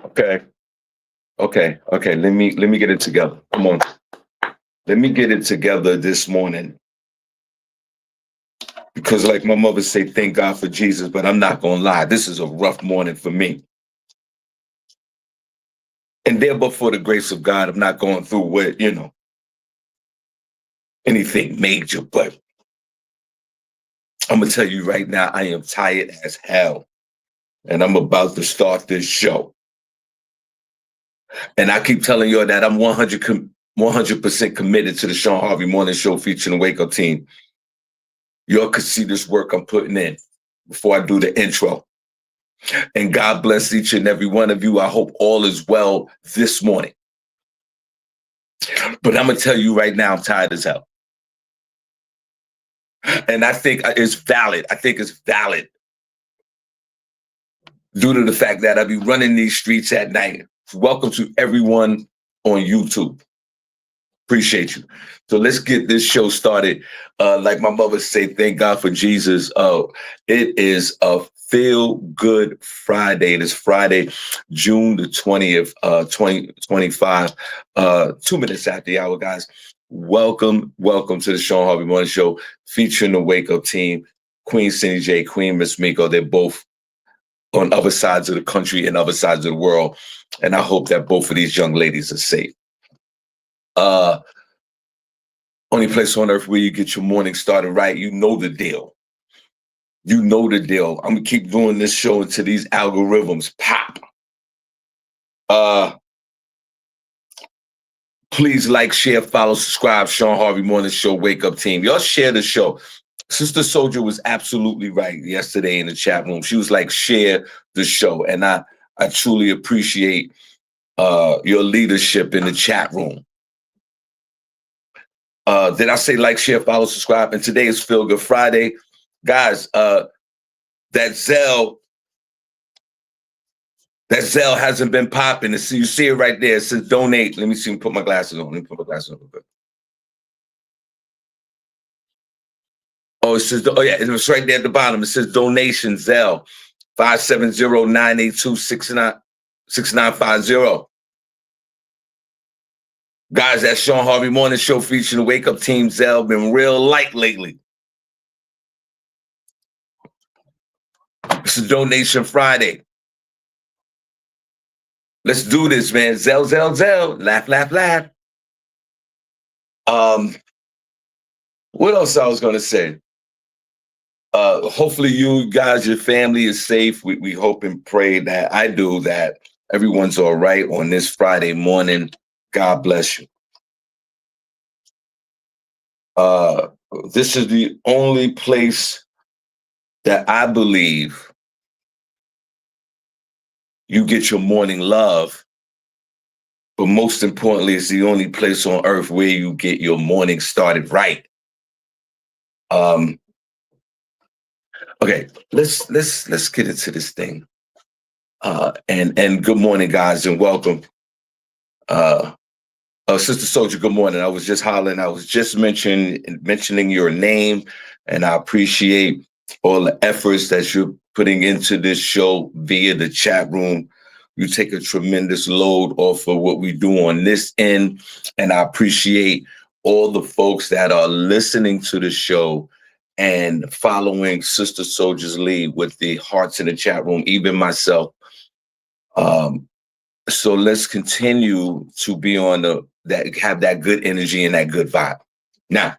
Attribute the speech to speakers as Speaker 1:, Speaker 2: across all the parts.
Speaker 1: Okay. Okay. Let me get it together. Come on. Let me get it together this morning. Because like my mother say, thank God for Jesus, but I'm not gonna lie, this is a rough morning for me. And there, but for the grace of God, I'm not going through anything major, but I'm gonna tell you right now, I am tired as hell. And I'm about to start this show. And I keep telling you that I'm 100% committed to the Shawn Harvey Morning Show featuring the Wake Up team. Y'all could see this work I'm putting in before I do the intro. And God bless each and every one of you. I hope all is well this morning. But I'm going to tell you right now, I'm tired as hell. And I think it's valid. I think it's valid due to the fact that I be running these streets at night. Welcome to everyone on YouTube. Appreciate you. So let's get this show started. Like my mother say, thank God for Jesus. It is a Feel Good Friday. It is Friday, June the 20th, 2025. 2 minutes after the hour, guys. Welcome to the Shawn Harvey Morning Show featuring the Wake Up team. Queen Cindy J, Queen Miss Miko. They're both on other sides of the country and other sides of the world. And I hope that both of these young ladies are safe. Only place on earth where you get your morning started right. You know the deal. You know the deal. I'm gonna keep doing this show until these algorithms pop. Please like, share, follow, subscribe. Shawn Harvey Morning Show, Wake Up team. Y'all share the show. Sister Soldier was absolutely right yesterday in the chat room. She was like, share the show. And I truly appreciate your leadership in the chat room. Did I say like, share, follow, subscribe? And today is Feel Good Friday. Guys, that Zelle hasn't been popping. You see it right there. It says donate. Let me see. Put my glasses on. Let me put my glasses on real quick. Oh, it says, oh yeah, it's right there at the bottom. It says donation Zelle 570-982-6950. Guys, that Shawn Harvey Morning Show featuring the Wake Up team Zelle been real light lately. It's a donation Friday. Let's do this, man. Zelle. Laugh, laugh, laugh. What else I was going to say? Hopefully you guys, your family is safe. We hope and pray that that everyone's all right on this Friday morning. God bless you. This is the only place that I believe you get your morning love. But most importantly, it's the only place on earth where you get your morning started right. Okay, let's get into this thing. And good morning, guys, and welcome. Sister Soldier, good morning. I was just hollering. I was just mentioning your name, and I appreciate all the efforts that you're putting into this show via the chat room. You take a tremendous load off of what we do on this end, and I appreciate all the folks that are listening to the show and following Sister Soldier's lead with the hearts in the chat room, even myself. So let's continue to be on have that good energy and that good vibe. Now,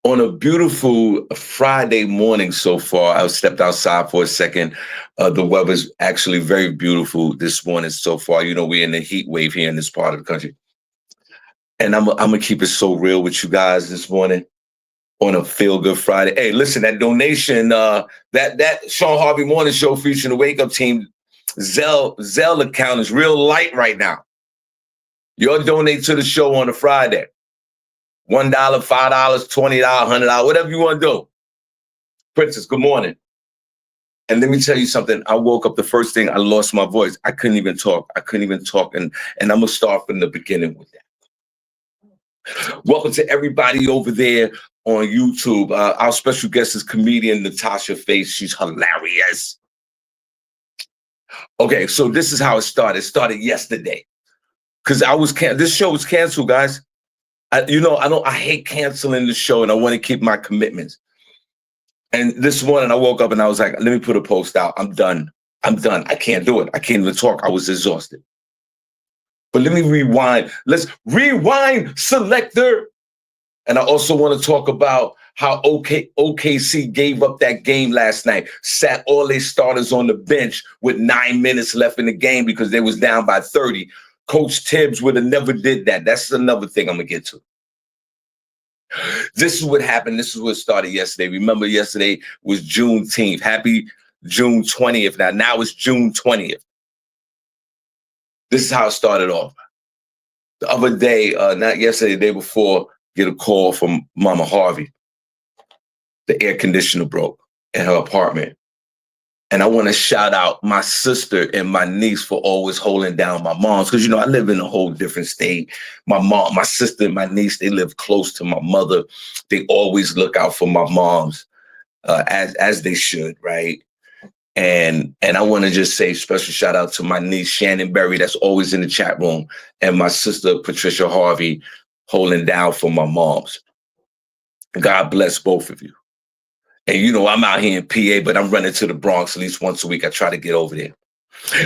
Speaker 1: on a beautiful Friday morning so far, I stepped outside for a second. The weather's actually very beautiful this morning so far. You know, we're in the heat wave here in this part of the country. And I'm gonna keep it so real with you guys this morning on a Feel Good Friday. Hey, listen, that donation, that Shawn Harvey Morning Show featuring the Wake Up team, Zelle account is real light right now. You'll donate to the show on a Friday. $1, $5, $20, $100, whatever you want to do. Princess, good morning. And let me tell you something. I woke up, the first thing, I lost my voice. I couldn't even talk. And I'm going to start from the beginning with that. Welcome to everybody over there on YouTube. Our special guest is comedian Natasha Face. She's hilarious. Okay, so this is how it started. It started yesterday because this show was canceled, guys. I hate canceling the show, and I want to keep my commitments. And this morning I woke up and I was like, let me put a post out. I'm done. I'm done. I can't do it. I can't even talk. I was exhausted. But let me rewind. Let's rewind, selector. And I also want to talk about how OKC gave up that game last night, sat all their starters on the bench with 9 minutes left in the game because they was down by 30. Coach Tibbs would have never did that. That's another thing I'm going to get to. This is what happened. This is what started yesterday. Remember, yesterday was Juneteenth. Happy June 20th. Now it's June 20th. This is how it started off. The other day, not yesterday, the day before, get a call from Mama Harvey. The air conditioner broke in her apartment. And I want to shout out my sister and my niece for always holding down my moms. Because, I live in a whole different state. My mom, my sister and my niece, they live close to my mother. They always look out for my moms as they should, right? And I want to just say special shout out to my niece, Shannon Berry, that's always in the chat room, and my sister, Patricia Harvey, holding down for my moms. God bless both of you. And I'm out here in PA, but I'm running to the Bronx at least once a week. I try to get over there.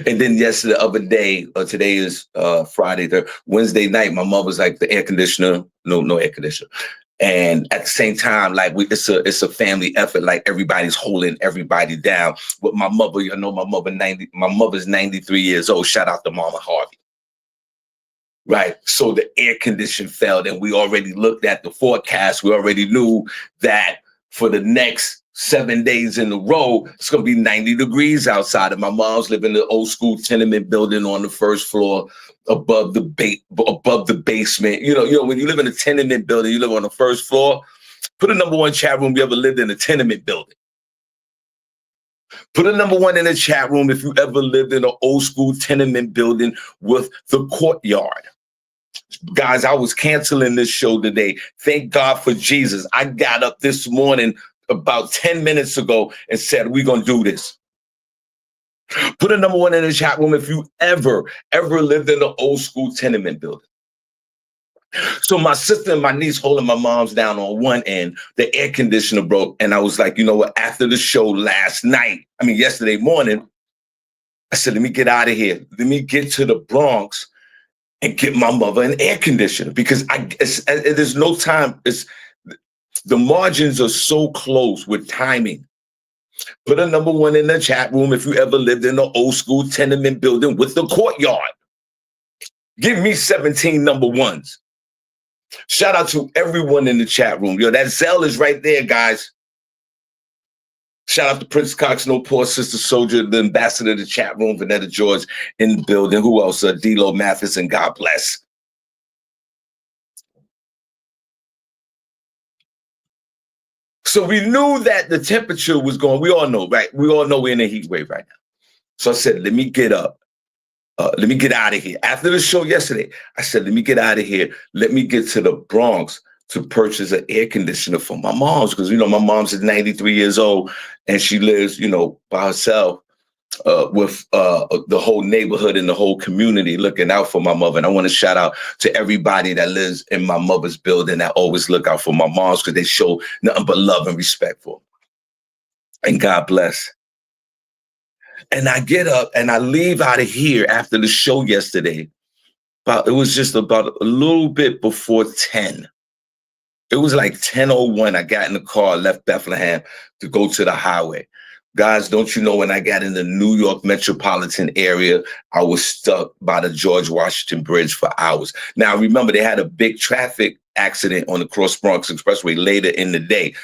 Speaker 1: And then the other day, today is Friday, Wednesday night, my mom was like, the air conditioner, no air conditioner. And at the same time, like it's a family effort. Like everybody's holding everybody down. But my mother, my mother's 93 years old. Shout out to Mama Harvey. Right. So the air condition failed, and we already looked at the forecast. We already knew that for the next 7 days in a row, it's going to be 90 degrees outside. And my mom's living in the old school tenement building on the first floor above the basement. When you live in a tenement building, you live on the first floor. Put a number one chat room. You ever lived in a tenement building? Put a number one in the chat room if you ever lived in an old school tenement building with the courtyard. Guys, I was canceling this show today. Thank God for Jesus. I got up this morning about 10 minutes ago and said, we're going to do this. Put a number one in the chat room if you ever lived in an old school tenement building. So my sister and my niece holding my mom's down on one end, the air conditioner broke. And I was like, you know what? After the show yesterday morning, I said, let me get out of here. Let me get to the Bronx and get my mother an air conditioner because there's no time. The margins are so close with timing. Put a number one in the chat room if you ever lived in an old school tenement building with the courtyard. Give me 17 number ones. Shout out to everyone in the chat room. That Zelle is right there, guys. Shout out to Prince Cox, No Poor Sister Soldier, the ambassador of the chat room, Vanetta George in the building. Who else? D-Lo Mathis, and God bless. So we knew that the temperature was going, we all know, right? We all know we're in a heat wave right now. So I said, let me get up. Let me get out of here. After the show yesterday, I said, let me get out of here. Let me get to the Bronx to purchase an air conditioner for my mom's. Because, my mom's is 93 years old and she lives, by herself with the whole neighborhood and the whole community looking out for my mother. And I want to shout out to everybody that lives in my mother's building that always look out for my mom's because they show nothing but love and respect for them. And God bless. And I get up and I leave out of here after the show yesterday. It was just about a little bit before 10. It was like 10:01. I got in the car, left Bethlehem to go to the highway. Guys, don't you know when I got in the New York metropolitan area, I was stuck by the George Washington Bridge for hours. Now, remember, they had a big traffic accident on the Cross Bronx Expressway later in the day.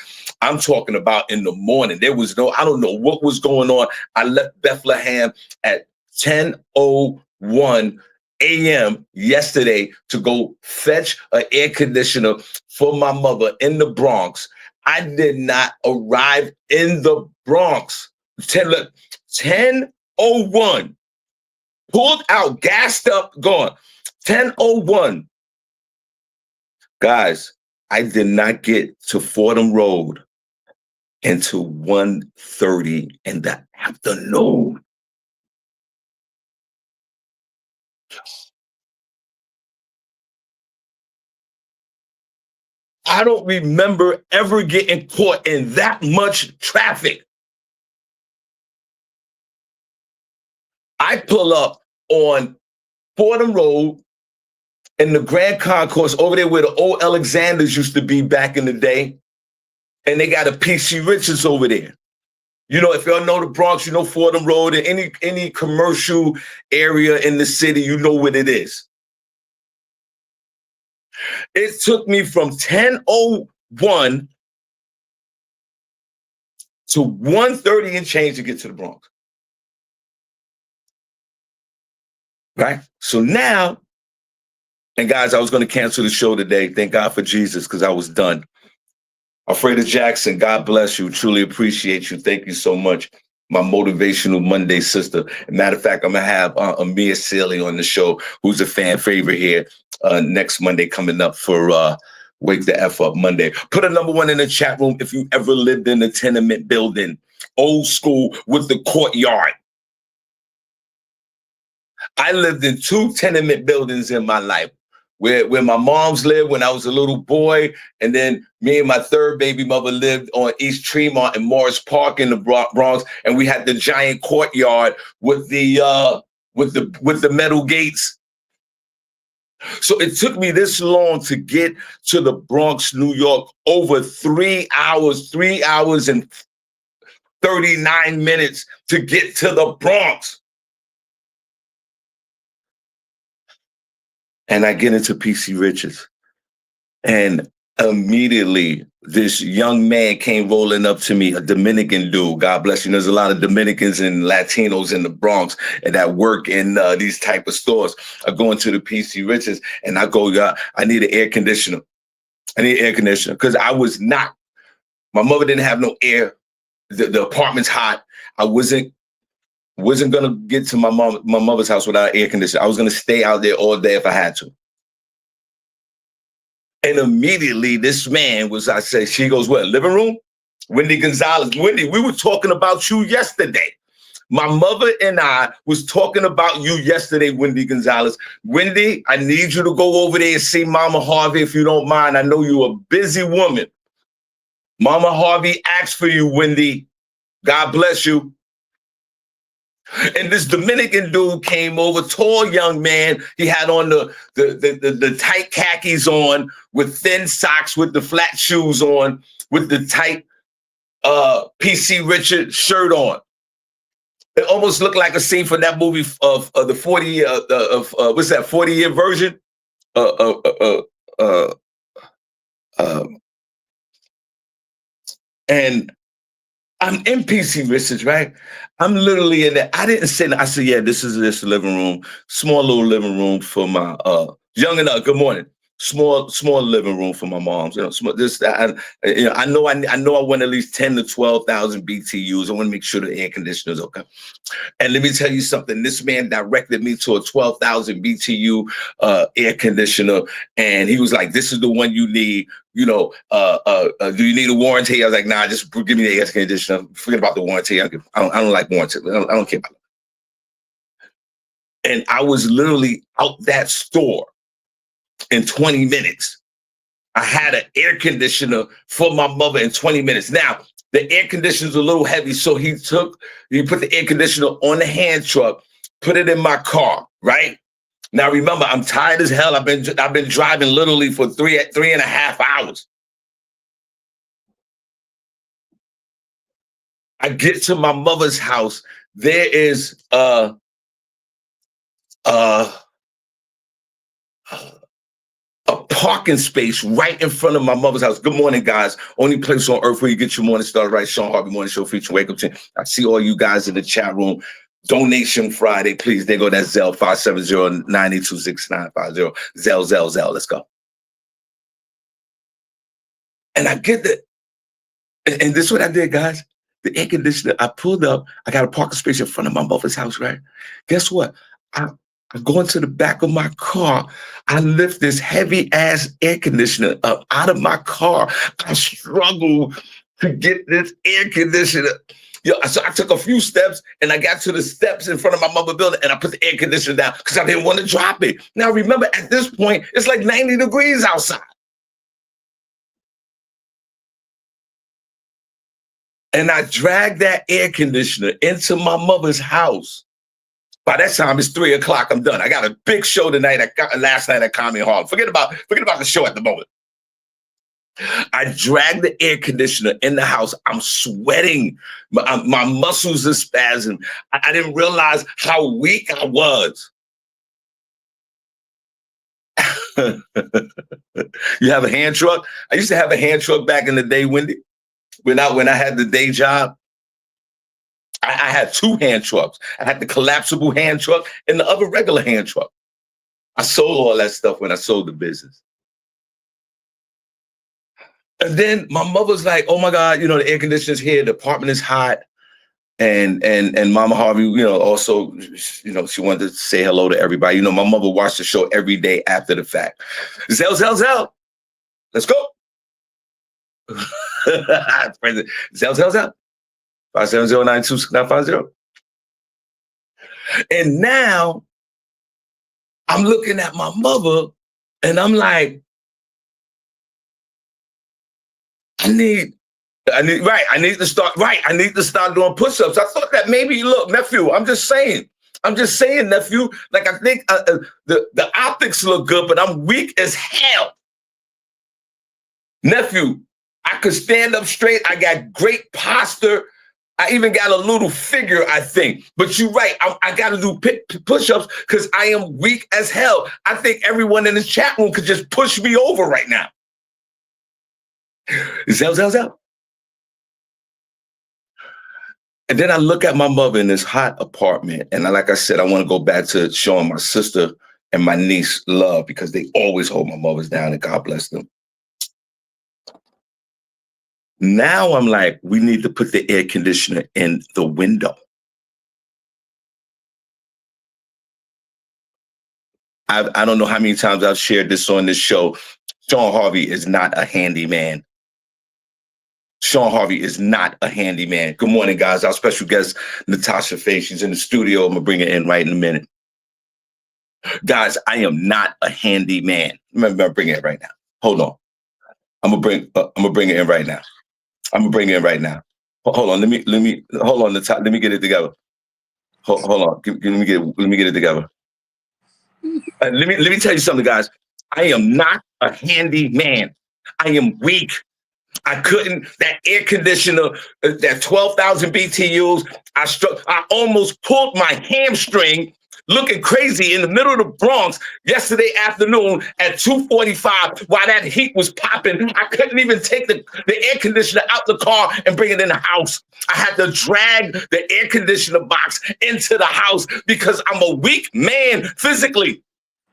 Speaker 1: I'm talking about in the morning. I don't know what was going on. I left Bethlehem at 10:01 a.m. yesterday to go fetch an air conditioner for my mother in the Bronx. I did not arrive in the Bronx. 10:01. Pulled out, gassed up, gone. 10:01. Guys, I did not get to Fordham Road until 1:30 in the afternoon. I don't remember ever getting caught in that much traffic. I pull up on Fordham Road in the Grand Concourse over there where the old Alexanders used to be back in the day. And they got a PC Richards over there. You know, if y'all know the Bronx, you know Fordham Road and any commercial area in the city, you know what it is. It took me from 10:01 to 1:30 and change to get to the Bronx. Right? So now, and guys, I was going to cancel the show today. Thank God for Jesus, because I was done. Alfreda Jackson, God bless you. Truly appreciate you. Thank you so much. My motivational Monday sister. Matter of fact, I'm going to have Amir Sealy on the show, who's a fan favorite here next Monday coming up for Wake the F Up Monday. Put a number 1 in the chat room if you ever lived in a tenement building, old school with the courtyard. I lived in 2 tenement buildings in my life. Where my moms lived when I was a little boy, and then me and my third baby mother lived on East Tremont and Morris Park in the Bronx, and we had the giant courtyard with the metal gates. So it took me this long to get to the Bronx, New York, over 3 hours and 39 minutes to get to the Bronx. And I get into PC Richards. And immediately this young man came rolling up to me, a Dominican dude. God bless you. There's a lot of Dominicans and Latinos in the Bronx and that work in these type of stores. I go into the PC Richards and I go, I need an air conditioner. I need an air conditioner because I was not, my mother didn't have no air. The apartment's hot. I wasn't gonna get to my mother's house without air conditioner. I was gonna stay out there all day if I had to. And immediately this man I said, she goes, what, living room? Wendy Gonzalez. Wendy, we were talking about you yesterday. My mother and I was talking about you yesterday, Wendy Gonzalez. Wendy, I need you to go over there and see Mama Harvey if you don't mind. I know you're a busy woman. Mama Harvey asked for you, Wendy. God bless you. And this Dominican dude came over, tall young man. He had on the tight khakis on, with thin socks, with the flat shoes on, with the tight PC Richard shirt on. It almost looked like a scene from that movie of the 40 what's that 40-year version? And I'm in PC Richards, right? I'm literally in there. I didn't say, I said, yeah, this is this living room, small little living room for my young enough. Good morning. Small living room for my moms. You know, I know I want at least 10 to 12,000 BTUs. I want to make sure the air conditioner's okay. And let me tell you something. This man directed me to a 12,000 BTU air conditioner, and he was like, "This is the one you need. You know, do you need a warranty?" I was like, "Nah, just give me the air conditioner. Forget about the warranty. I don't like warranty. I don't care about it." And I was literally out that store in 20 minutes. I had an air conditioner for my mother in 20 minutes. Now, the air conditioner's a little heavy, so he put the air conditioner on the hand truck, put it in my car, right? Now, remember, I'm tired as hell. I've been driving literally for three and a half hours. I get to my mother's house. There is a parking space right in front of my mother's house. Good morning, guys. Only place on earth where you get your morning started right. Shawn Harvey Morning Show featuring Wake Up Team. I see all you guys in the chat room. Donation Friday, please. There go that Zelle 570-982-6950. Zelle. Let's go. And I get that. And this is what I did, guys. The air conditioner, I pulled up. I got a parking space in front of my mother's house, right? Guess what? I go into the back of my car. I lift this heavy ass air conditioner up out of my car. I struggle to get this air conditioner Yo, so I took a few steps and I got to the steps in front of my mother's building and I put the air conditioner down because I didn't want to drop it. Now, remember, at this point, it's like 90 degrees outside. And I dragged that air conditioner into my mother's house. By that time, it's 3 o'clock. I'm done. I got a big show tonight. Last night at Comedy Hall. Forget about the show at the moment. I dragged the air conditioner in the house. I'm sweating. My muscles are spasming. I didn't realize how weak I was. You have a hand truck? I used to have a hand truck back in the day, Wendy. When I had the day job, I had 2 hand trucks. I had the collapsible hand truck and the other regular hand truck. I sold all that stuff when I sold the business. And then my mother's like, oh my God, you know, the air conditioner's here, the apartment is hot. And Mama Harvey, you know, also, you know, she wanted to say hello to everybody. You know, my mother watched the show every day after the fact. Zell, let's go. Zell. 570-926-950. And now I'm looking at my mother and I'm like, I need to start doing push-ups. I thought that maybe, look, nephew, I'm just saying, nephew, like I think the optics look good, but I'm weak as hell. Nephew, I could stand up straight. I got great posture. I even got a little figure, I think. But you're right. I got to do push-ups because I am weak as hell. I think everyone in this chat room could just push me over right now. Zell. And then I look at my mother in this hot apartment. And like I said, I want to go back to showing my sister and my niece love because they always hold my mothers down and God bless them. Now I'm like, we need to put the air conditioner in the window. I don't know how many times I've shared this on this show. Shawn Harvey is not a handyman. Shawn Harvey is not a handyman. Good morning, guys. Our special guest, Natasha Face. She's in the studio. I'm going to bring her in right in a minute. Guys, I am not a handyman. Remember, I'm bringing it right now. Hold on. I'm going to bring it in right now. Hold on. Let me get it together. Hold on. Let me get it together. Let me tell you something, guys. I am not a handyman. I am weak. I couldn't, that air conditioner, that 12,000 BTUs, I almost pulled my hamstring looking crazy in the middle of the Bronx yesterday afternoon at 2:45 while that heat was popping. I couldn't even take the air conditioner out the car and bring it in the house. I had to drag the air conditioner box into the house because I'm a weak man physically.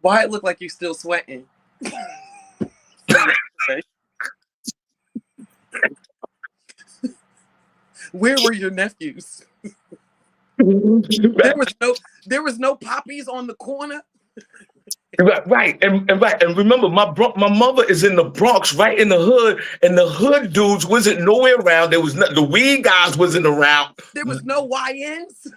Speaker 2: Why it look like you're still sweating? Where were your nephews? There was no poppies on the corner.
Speaker 1: Right. And remember, my mother is in the Bronx, right in the hood, and the hood dudes wasn't nowhere around. There was the weed guys wasn't around.
Speaker 2: There was no YNs.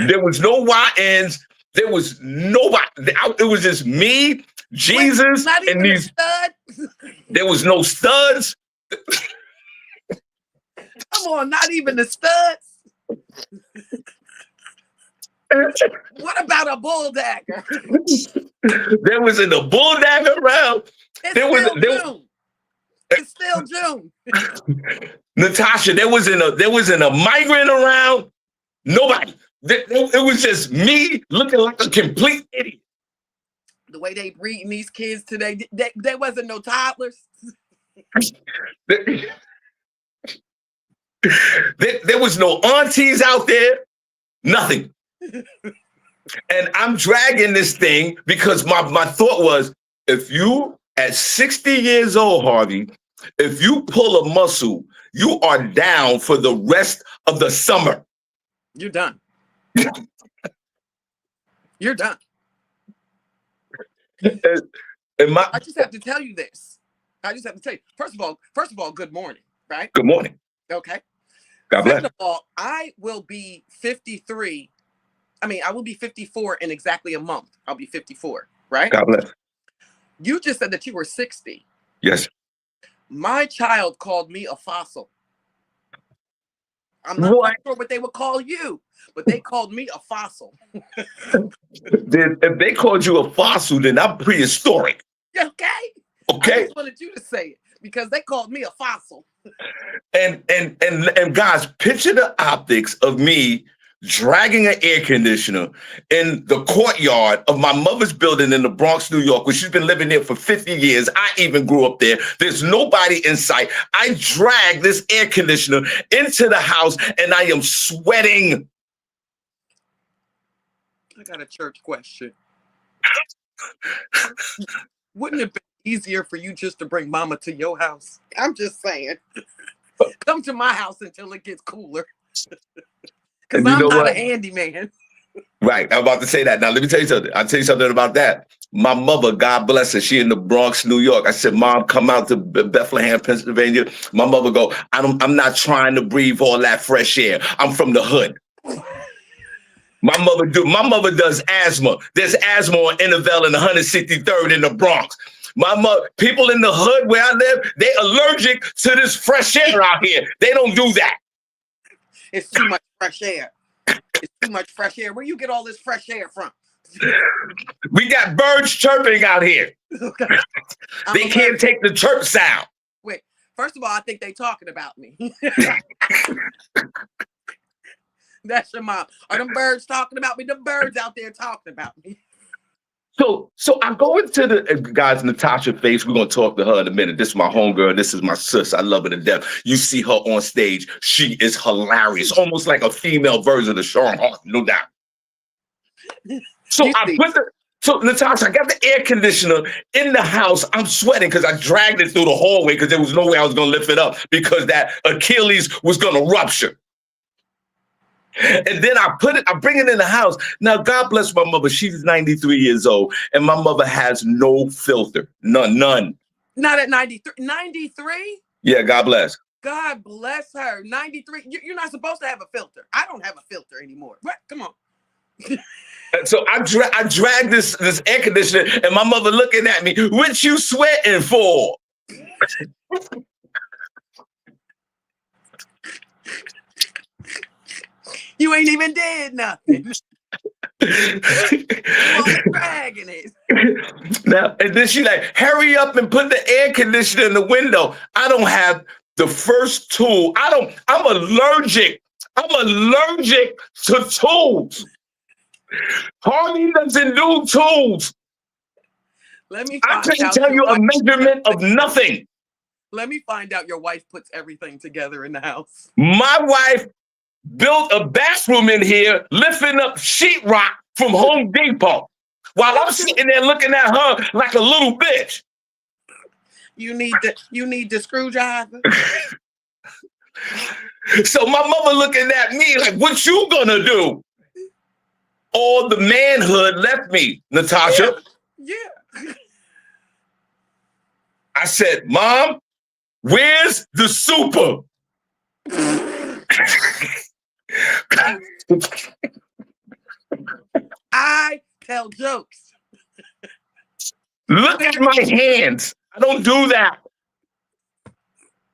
Speaker 1: There was no YNs. There was nobody. It was just me, Jesus,
Speaker 2: not even
Speaker 1: and these
Speaker 2: studs.
Speaker 1: There was no studs.
Speaker 2: Come on, not even the studs. What about a bull dagger?
Speaker 1: There wasn't a bull dagger around.
Speaker 2: It's still June.
Speaker 1: Natasha, there wasn't a migrant around. Nobody. It was just me looking like a complete idiot.
Speaker 2: The way they breeding these kids today, there wasn't no toddlers.
Speaker 1: There was no aunties out there. Nothing. And I'm dragging this thing because my thought was, if you at 60 years old, Harvey, if you pull a muscle, you are down for the rest of the summer.
Speaker 2: You're done. You're done. I just have to tell you this. First of all, good morning, right?
Speaker 1: Good morning.
Speaker 2: Okay.
Speaker 1: God bless.
Speaker 2: Second of all, I will be 53. I mean, I will be 54 in exactly a month. I'll be 54, right?
Speaker 1: God bless.
Speaker 2: You just said that you were 60.
Speaker 1: Yes.
Speaker 2: My child called me a fossil. I'm not
Speaker 1: What?
Speaker 2: quite sure what they would call you, but they called me a fossil.
Speaker 1: Then if they called you a fossil, then I'm prehistoric.
Speaker 2: Okay? I
Speaker 1: Okay.
Speaker 2: just wanted you to say it because they called me a fossil.
Speaker 1: And guys, picture the optics of me dragging an air conditioner in the courtyard of my mother's building in the Bronx, New York, where she's been living there for 50 years. I even grew up there. There's nobody in sight. I drag this air conditioner into the house and I am sweating.
Speaker 2: I got a church question. Wouldn't it be easier for you just to bring mama to your house? I'm just saying. Come to my house until it gets cooler. Because I'm not a handyman.
Speaker 1: Right. I'm about to say that. Now, let me tell you something. I'll tell you something about that. My mother, God bless her, she in the Bronx, New York. I said, Mom, come out to Bethlehem, Pennsylvania. My mother go, I'm not trying to breathe all that fresh air. I'm from the hood. My mother does asthma. There's asthma on Innerville and 163rd in the Bronx. People in the hood where I live, they allergic to this fresh air out here. They don't do that.
Speaker 2: It's too much fresh air. It's too much fresh air. Where you get all this fresh air from?
Speaker 1: We got birds chirping out here.
Speaker 2: Okay.
Speaker 1: They can't take the chirp sound.
Speaker 2: Wait, first of all, I think they talking about me. That's your mom. Are them birds talking about me? The birds out there talking about me.
Speaker 1: So I go into the guys, Natasha Face. We're gonna talk to her in a minute. This is my homegirl. This is my sis. I love her to death. You see her on stage. She is hilarious, almost like a female version of Shawn Harvey, no doubt. So Natasha, I got the air conditioner in the house. I'm sweating because I dragged it through the hallway because there was no way I was gonna lift it up because that Achilles was gonna rupture. And then I bring it in the house. Now, God bless my mother. She's 93 years old, and my mother has no filter. None.
Speaker 2: Not at 93. 93?
Speaker 1: Yeah, God bless.
Speaker 2: God bless her. 93. You're not supposed to have a filter. I don't have a filter anymore. What? Come on.
Speaker 1: So I drag this air conditioner, and my mother looking at me. What you sweating for?
Speaker 2: You ain't even did nothing. Dragging it.
Speaker 1: Now, and then she like, hurry up and put the air conditioner in the window. I don't have the first tool. I'm allergic. I'm allergic to tools. Harvey doesn't do tools. I can't tell you a measurement of nothing.
Speaker 2: Let me find out your wife puts everything together in the house.
Speaker 1: My wife built a bathroom in here, lifting up sheetrock from Home Depot, while I'm sitting there looking at her like a little bitch.
Speaker 2: You need the screwdriver.
Speaker 1: So my mother looking at me like, what you gonna do? All the manhood left me, Natasha.
Speaker 2: Yeah.
Speaker 1: I said, Mom, where's the super?
Speaker 2: I tell jokes.
Speaker 1: Look at my hands. I don't do that.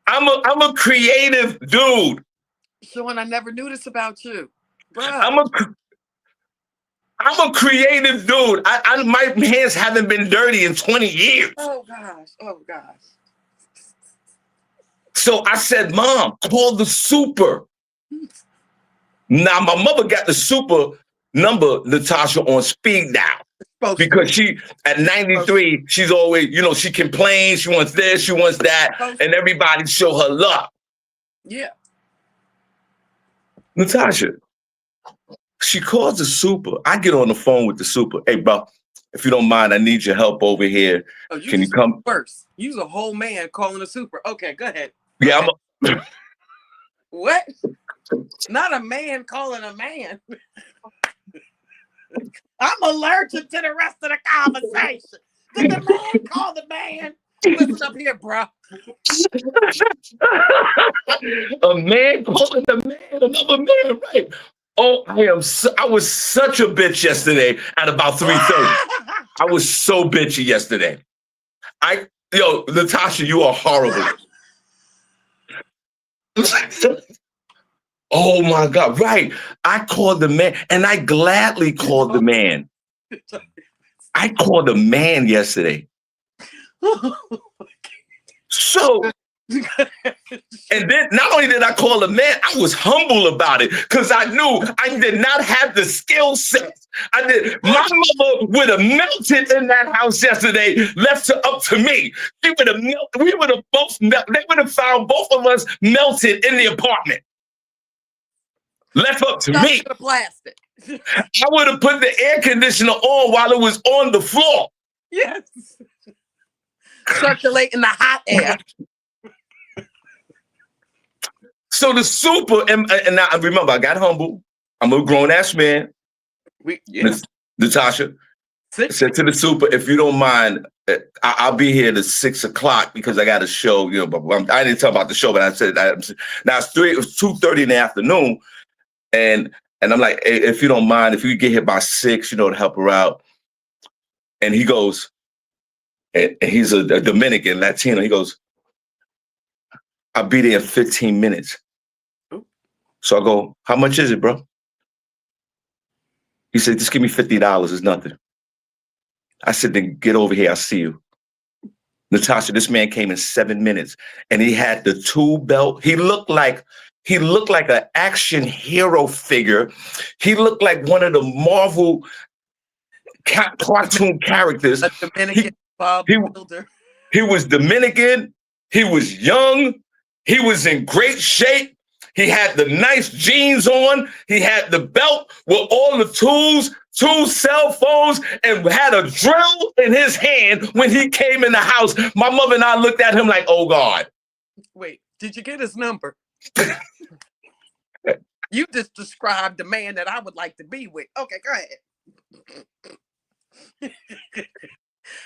Speaker 1: I'm a creative dude.
Speaker 2: Shawn, I never knew this about you. Bruh.
Speaker 1: I'm a creative dude. My hands haven't been dirty in 20 years.
Speaker 2: Oh gosh.
Speaker 1: So I said, Mom, call the super. Now my mother got the super number, Natasha, on speed dial. Because she, at 93, she's always, she complains, she wants this, she wants that, and everybody show her love.
Speaker 2: Yeah.
Speaker 1: Natasha, she calls the super. I get on the phone with the super. Hey, bro, if you don't mind, I need your help over here. Can you come?
Speaker 2: First, you's a whole man calling a super. Okay, go ahead.
Speaker 1: Yeah,
Speaker 2: okay. What? Not a man calling a man. I'm allergic to the rest of the conversation. Did the man call the man? Listen up here, bro.
Speaker 1: A man calling a man, another man, right? Oh, I was such a bitch yesterday at about 3:30. I was so bitchy yesterday. Yo, Natasha, you are horrible. Oh my God, right. I called the man, and I gladly called the man. I called the man yesterday. So, and then not only did I call the man, I was humble about it because I knew I did not have the skill set. My mother would have melted in that house yesterday, left it up to me. She would have melted. We would have both, they would have found both of us melted in the apartment. Left up to me.
Speaker 2: Plastic.
Speaker 1: I would have put the air conditioner on while it was on the floor.
Speaker 2: Yes. Circulating the hot air.
Speaker 1: So the super, and I remember, I got humble. I'm a grown ass man. Natasha said to the super, if you don't mind, I'll be here to 6 o'clock because I got a show. You know, but I didn't tell about the show, but I said now it was 2:30 in the afternoon, and I'm like, hey, if you don't mind, if you get here by 6, you know, to help her out. And he goes, and he's a Dominican Latino. He goes, I'll be there in 15 minutes. So I go, how much is it, bro? He said, just give me $50. It's nothing. I said, then get over here. I'll see you. Natasha, this man came in 7 minutes and he had the tool belt. He looked like an action hero figure. He looked like one of the Marvel cartoon characters.
Speaker 2: A Dominican Bob Builder.
Speaker 1: He was Dominican. He was young. He was in great shape. He had the nice jeans on. He had the belt with all the tools, 2 cell phones, and had a drill in his hand when he came in the house. My mother and I looked at him like, oh God.
Speaker 2: Wait, did you get his number? You just described the man that I would like to be with. Okay, go ahead.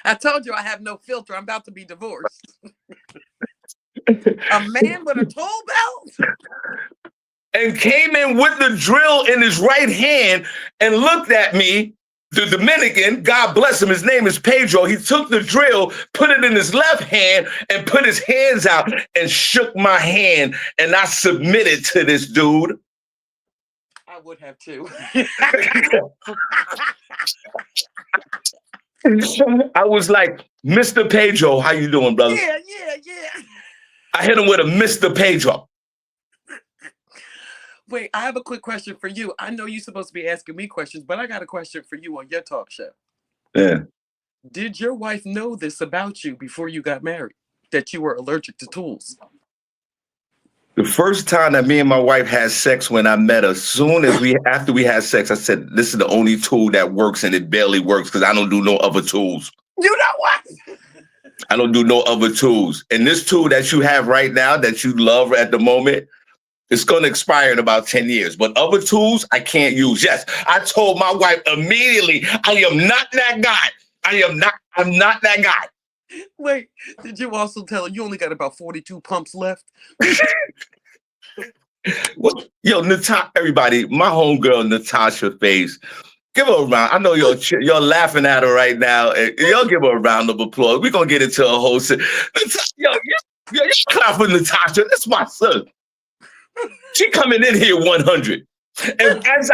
Speaker 2: I told you I have no filter. I'm about to be divorced. A man with a tool belt?
Speaker 1: And came in with the drill in his right hand and looked at me, the Dominican, God bless him, his name is Pedro. He took the drill, put it in his left hand, and put his hands out and shook my hand. And I submitted to this dude.
Speaker 2: I would have too.
Speaker 1: I was like, Mr. Pedro, how you doing, brother?
Speaker 2: Yeah.
Speaker 1: I hit him with a Mr. Pedro.
Speaker 2: Wait, I have a quick question for you. I know you're supposed to be asking me questions, but I got a question for you on your talk show.
Speaker 1: Yeah.
Speaker 2: Did your wife know this about you before you got married, that you were allergic to tools?
Speaker 1: The first time that me and my wife had sex when I met her, after we had sex, I said, this is the only tool that works, and it barely works because I don't do no other tools.
Speaker 2: You know what?
Speaker 1: I don't do no other tools. And this tool that you have right now that you love at the moment, it's going to expire in about 10 years. But other tools, I can't use. Yes, I told my wife immediately, I am not that guy. I'm not that guy.
Speaker 2: Wait, did you also tell her you only got about 42 pumps left?
Speaker 1: Well, yo, everybody, my homegirl, Natasha Face, give her a round. I know you're laughing at her right now. Y'all give her a round of applause. We're going to get into a whole... Yo, clap for Natasha. That's my son. She coming in here 100. And as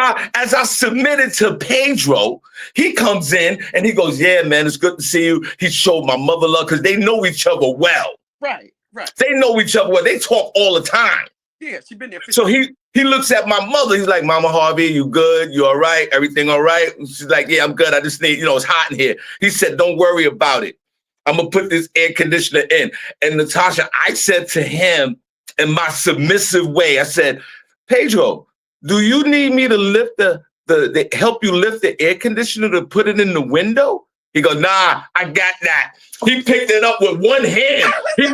Speaker 1: I submitted to Pedro, he comes in and he goes, yeah, man, it's good to see you. He showed my mother love because they know each other well.
Speaker 2: Right.
Speaker 1: They know each other well. They talk all the time.
Speaker 2: Yeah, she's been there.
Speaker 1: So he looks at my mother. He's like, Mama Harvey, you good? You all right? Everything all right? She's like, yeah, I'm good. I just need, it's hot in here. He said, don't worry about it. I'm going to put this air conditioner in. And Natasha, I said to him in my submissive way, I said, Pedro, do you need me to lift help you lift the air conditioner to put it in the window? He goes, nah, I got that. He picked it up with one hand. He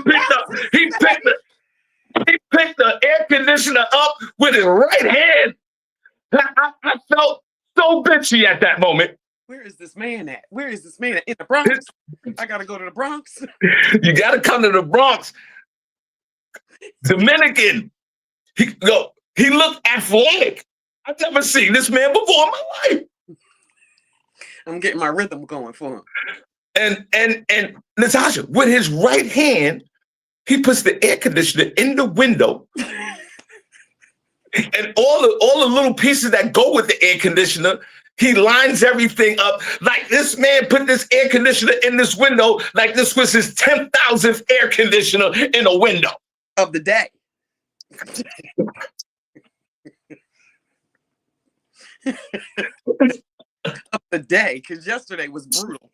Speaker 1: picked the air conditioner up with his right hand. I felt so bitchy at that moment.
Speaker 2: Where is this man at? Where is this man at? In the Bronx? I gotta go to the Bronx.
Speaker 1: You got to come to the Bronx. Dominican. He looked athletic. I've never seen this man before in my life.
Speaker 2: I'm getting my rhythm going for him.
Speaker 1: And Natasha, with his right hand, he puts the air conditioner in the window. And all the little pieces that go with the air conditioner, he lines everything up. Like this man put this air conditioner in this window like this was his 10,000th air conditioner in a window.
Speaker 2: Of the day. Of the day, because yesterday was brutal.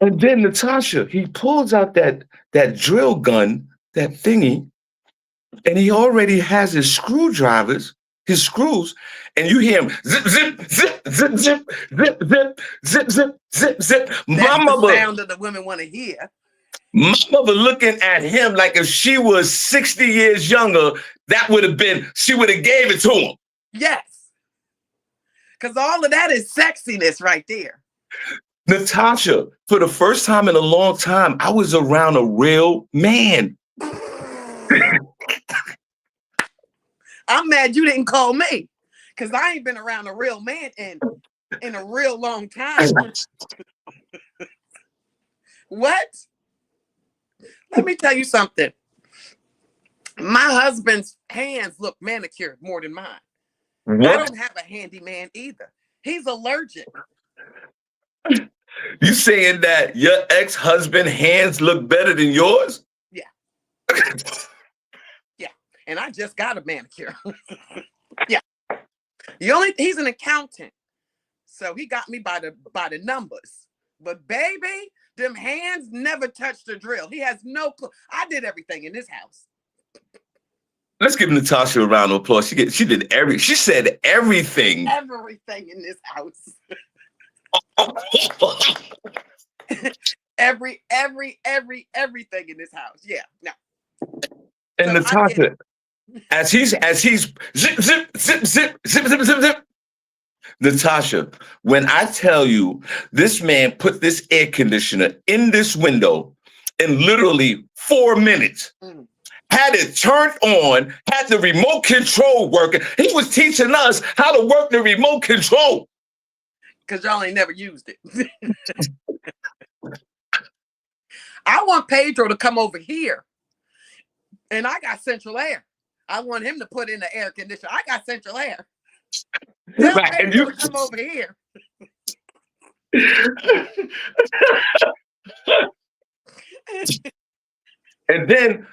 Speaker 1: And then Natasha, he pulls out that drill gun, that thingy, and he already has his screwdrivers, his screws, and you hear him zip, zip, zip, zip, zip, zip, zip, zip, zip, zip, zip.
Speaker 2: That's the sound that the women want to hear.
Speaker 1: My mother looking at him like if she was 60 years younger, she would have gave it to him.
Speaker 2: Yes. Because all of that is sexiness right there.
Speaker 1: Natasha, for the first time in a long time, I was around a real man.
Speaker 2: I'm mad you didn't call me, because I ain't been around a real man in a real long time. What? Let me tell you something. My husband's hands look manicured more than mine. What? I don't have a handyman either. He's allergic.
Speaker 1: You saying that your ex-husband's hands look better than yours?
Speaker 2: Yeah. Yeah. And I just got a manicure. Yeah. He's an accountant. So he got me by the numbers. But baby, them hands never touched the drill. He has no clue. I did everything in this house.
Speaker 1: Let's give Natasha a round of applause. She said everything.
Speaker 2: Everything in this house. everything in this house. Yeah. No.
Speaker 1: And so Natasha, as he's zip, zip, zip, zip, zip, zip, zip, zip. Natasha, when I tell you this man put this air conditioner in this window in literally 4 minutes. Had it turned on, had the remote control working. He was teaching us how to work the remote control.
Speaker 2: Because y'all ain't never used it. I want Pedro to come over here. And I got central air. I want him to put in the air conditioner. I got central air. Tell Pedro to come over here.
Speaker 1: And then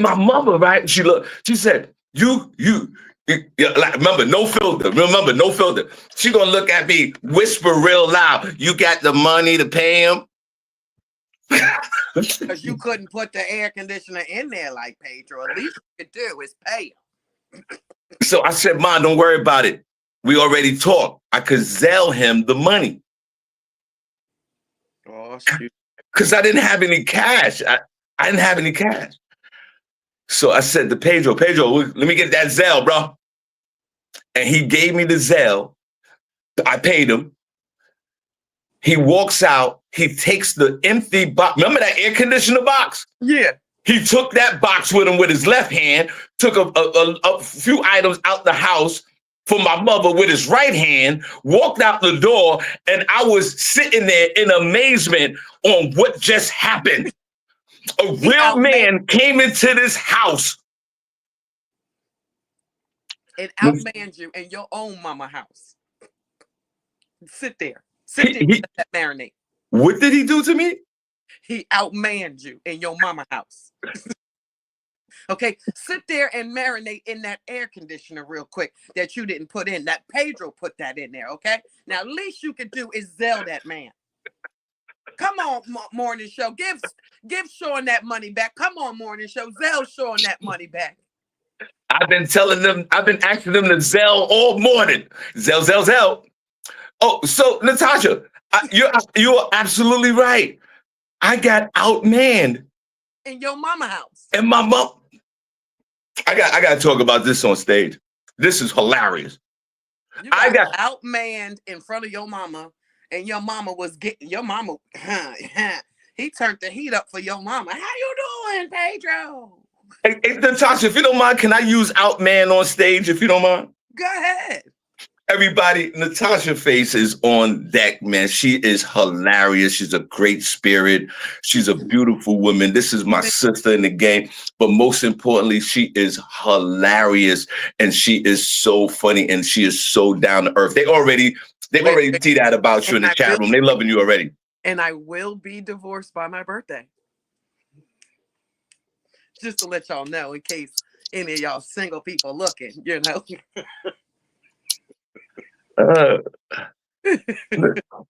Speaker 1: my mother, right? She said, you like, remember, no filter. She gonna look at me, whisper real loud, you got the money to pay him?
Speaker 2: Because you couldn't put the air conditioner in there like Pedro. At least you could do is pay him.
Speaker 1: So I said, Mom, don't worry about it. We already talked. I could Zelle him the money.
Speaker 2: Oh, shoot.
Speaker 1: Because I didn't have any cash. I didn't have any cash. So I said to Pedro, let me get that Zelle, bro. And he gave me the Zelle. I paid him. He walks out. He takes the empty box. Remember that air conditioner box?
Speaker 2: Yeah.
Speaker 1: He took that box with him with his left hand, took a few items out the house for my mother with his right hand, walked out the door, and I was sitting there in amazement on what just happened. A real man came into this house.
Speaker 2: It outmanned you in your own mama house. Sit there. Sit there and let that marinate.
Speaker 1: What did he do to me?
Speaker 2: He outmanned you in your mama house. Okay, sit there and marinate in that air conditioner real quick that you didn't put in. That Pedro put that in there, okay? Now, least you could do is Zelle that man. Come on, morning show. Give Shawn that money back. Come on, morning show. Zelle Shawn that money back.
Speaker 1: I've been asking them to Zelle all morning. Zelle. Oh, so Natasha, you're absolutely right. I got outmanned.
Speaker 2: In your mama house.
Speaker 1: And my mom. I got to talk about this on stage. This is hilarious.
Speaker 2: You got outmanned in front of your mama and your mama was getting your mama. He turned the heat up for your mama. How you doing, Pedro?
Speaker 1: Hey, Natasha, if you don't mind, can I use Outman on stage? If you don't mind.
Speaker 2: Go ahead.
Speaker 1: Everybody, Natasha Face is on deck, man. She is hilarious. She's a great spirit. She's a beautiful woman. This is my sister in the game. But most importantly, she is hilarious and she is so funny and she is so down to earth. They already see that about you in the chat room. They loving you already.
Speaker 2: And I will be divorced by my birthday. Just to let y'all know, in case any of y'all single people looking, you know.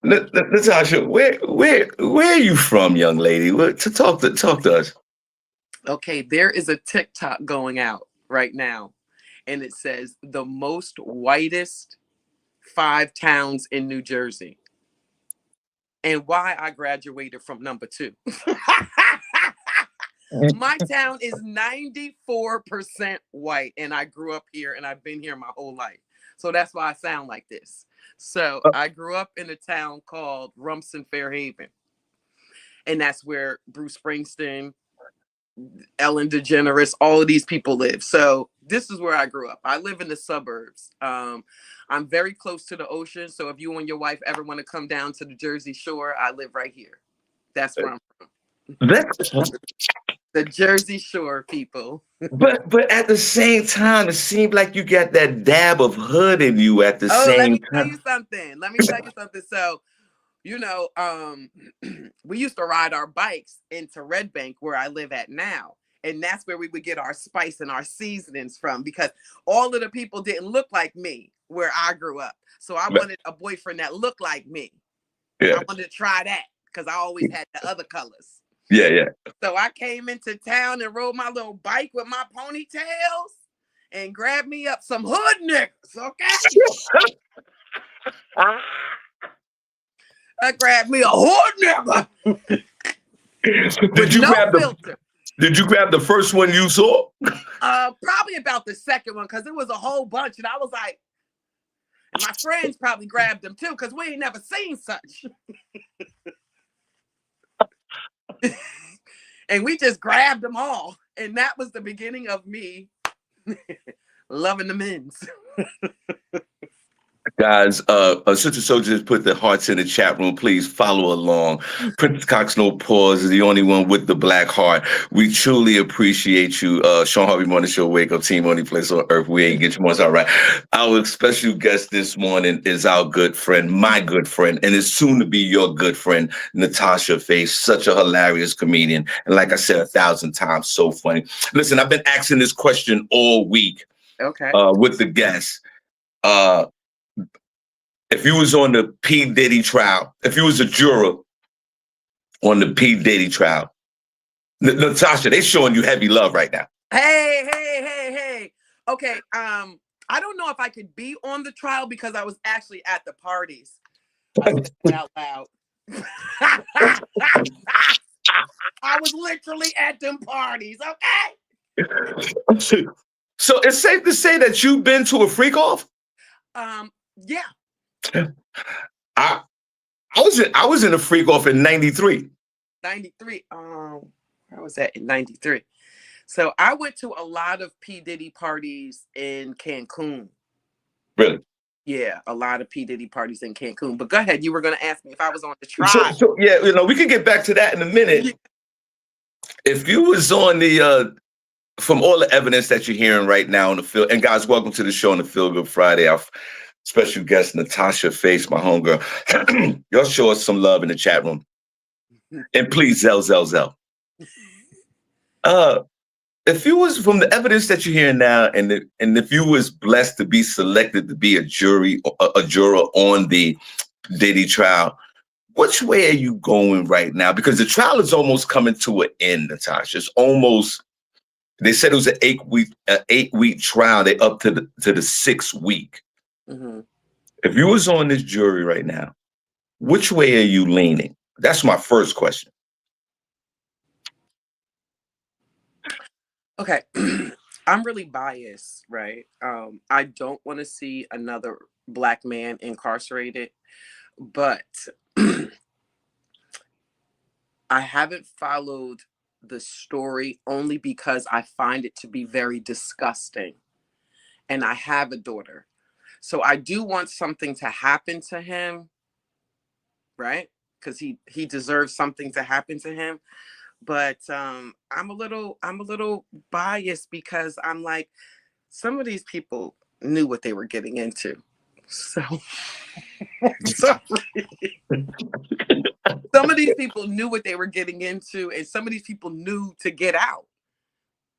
Speaker 1: Natasha, where are you from, young lady? Talk to us.
Speaker 2: Okay, there is a TikTok going out right now, and it says the most whitest 5 towns in New Jersey, and why I graduated from number 2. My town is 94% white, and I grew up here, and I've been here my whole life. So that's why I sound like this. So I grew up in a town called Rumson Fairhaven, and that's where Bruce Springsteen, Ellen DeGeneres, all of these people live. So this is where I grew up. I live in the suburbs. I'm very close to the ocean. So if you and your wife ever want to come down to the Jersey Shore, I live right here. That's where I'm from. The Jersey Shore people.
Speaker 1: but at the same time, it seemed like you got that dab of hood in you at the same time.
Speaker 2: Let me tell you something. So, you know, we used to ride our bikes into Red Bank where I live at now. And that's where we would get our spice and our seasonings from, because all of the people didn't look like me where I grew up. So I wanted a boyfriend that looked like me. Yeah. I wanted to try that because I always had the other colors.
Speaker 1: Yeah.
Speaker 2: So I came into town and rode my little bike with my ponytails and grabbed me up some hood niggas, okay? I grabbed me a hood nigga.
Speaker 1: Did you grab the first one you saw?
Speaker 2: Probably about the second one, because it was a whole bunch, and I was like, and my friends probably grabbed them too, because we ain't never seen such. And we just grabbed them all. And that was the beginning of me loving the men's.
Speaker 1: Guys, Sister Soldiers put the hearts in the chat room. Please follow along. Princess Cox No Pause is the only one with the black heart. We truly appreciate you. Shawn Harvey Morning Show, Wake Up Team, only place on earth. We ain't get your mornings all right. Our special guest this morning is our good friend, my good friend, and is soon to be your good friend, Natasha Face. Such a hilarious comedian. And like I said 1,000 times, so funny. Listen, I've been asking this question all week.
Speaker 2: Okay.
Speaker 1: With the guests. If you was on the P. Diddy trial, if you was a juror on the P. Diddy trial, Natasha, they showing you heavy love right now.
Speaker 2: Hey. Okay, I don't know if I could be on the trial because I was actually at the parties. I said it out loud. I was literally at them parties, okay?
Speaker 1: So it's safe to say that you've been to a freak off?
Speaker 2: Yeah.
Speaker 1: I was in a freak off in 93.
Speaker 2: 93. Where was that in 93? So I went to a lot of P. Diddy parties in Cancun.
Speaker 1: Really?
Speaker 2: Yeah, a lot of P. Diddy parties in Cancun. But go ahead, you were going to ask me if I was on the trial.
Speaker 1: So yeah, we can get back to that in a minute. Yeah. If you was on the from all the evidence that you're hearing right now on the field, and guys, welcome to the show on the Feel Good Friday. Our special guest, Natasha Face, my homegirl. Y'all show us some love in the chat room. And please, Zell. If you was, from the evidence that you're hearing now, and if you was blessed to be selected to be a juror on the Diddy trial, which way are you going right now? Because the trial is almost coming to an end, Natasha. It's almost. They said it was an 8-week trial. They up to the 6th week. Mm-hmm. If you was on this jury right now, which way are you leaning? That's my first question.
Speaker 2: Okay. I'm really biased, right? I don't want to see another Black man incarcerated. but I haven't followed the story only because I find it to be very disgusting. And I have a daughter. So I do want something to happen to him, right? Because he deserves something to happen to him. But I'm a little biased because I'm like, some of these people knew what they were getting into. So sorry. Some of these people knew what they were getting into, and some of these people knew to get out.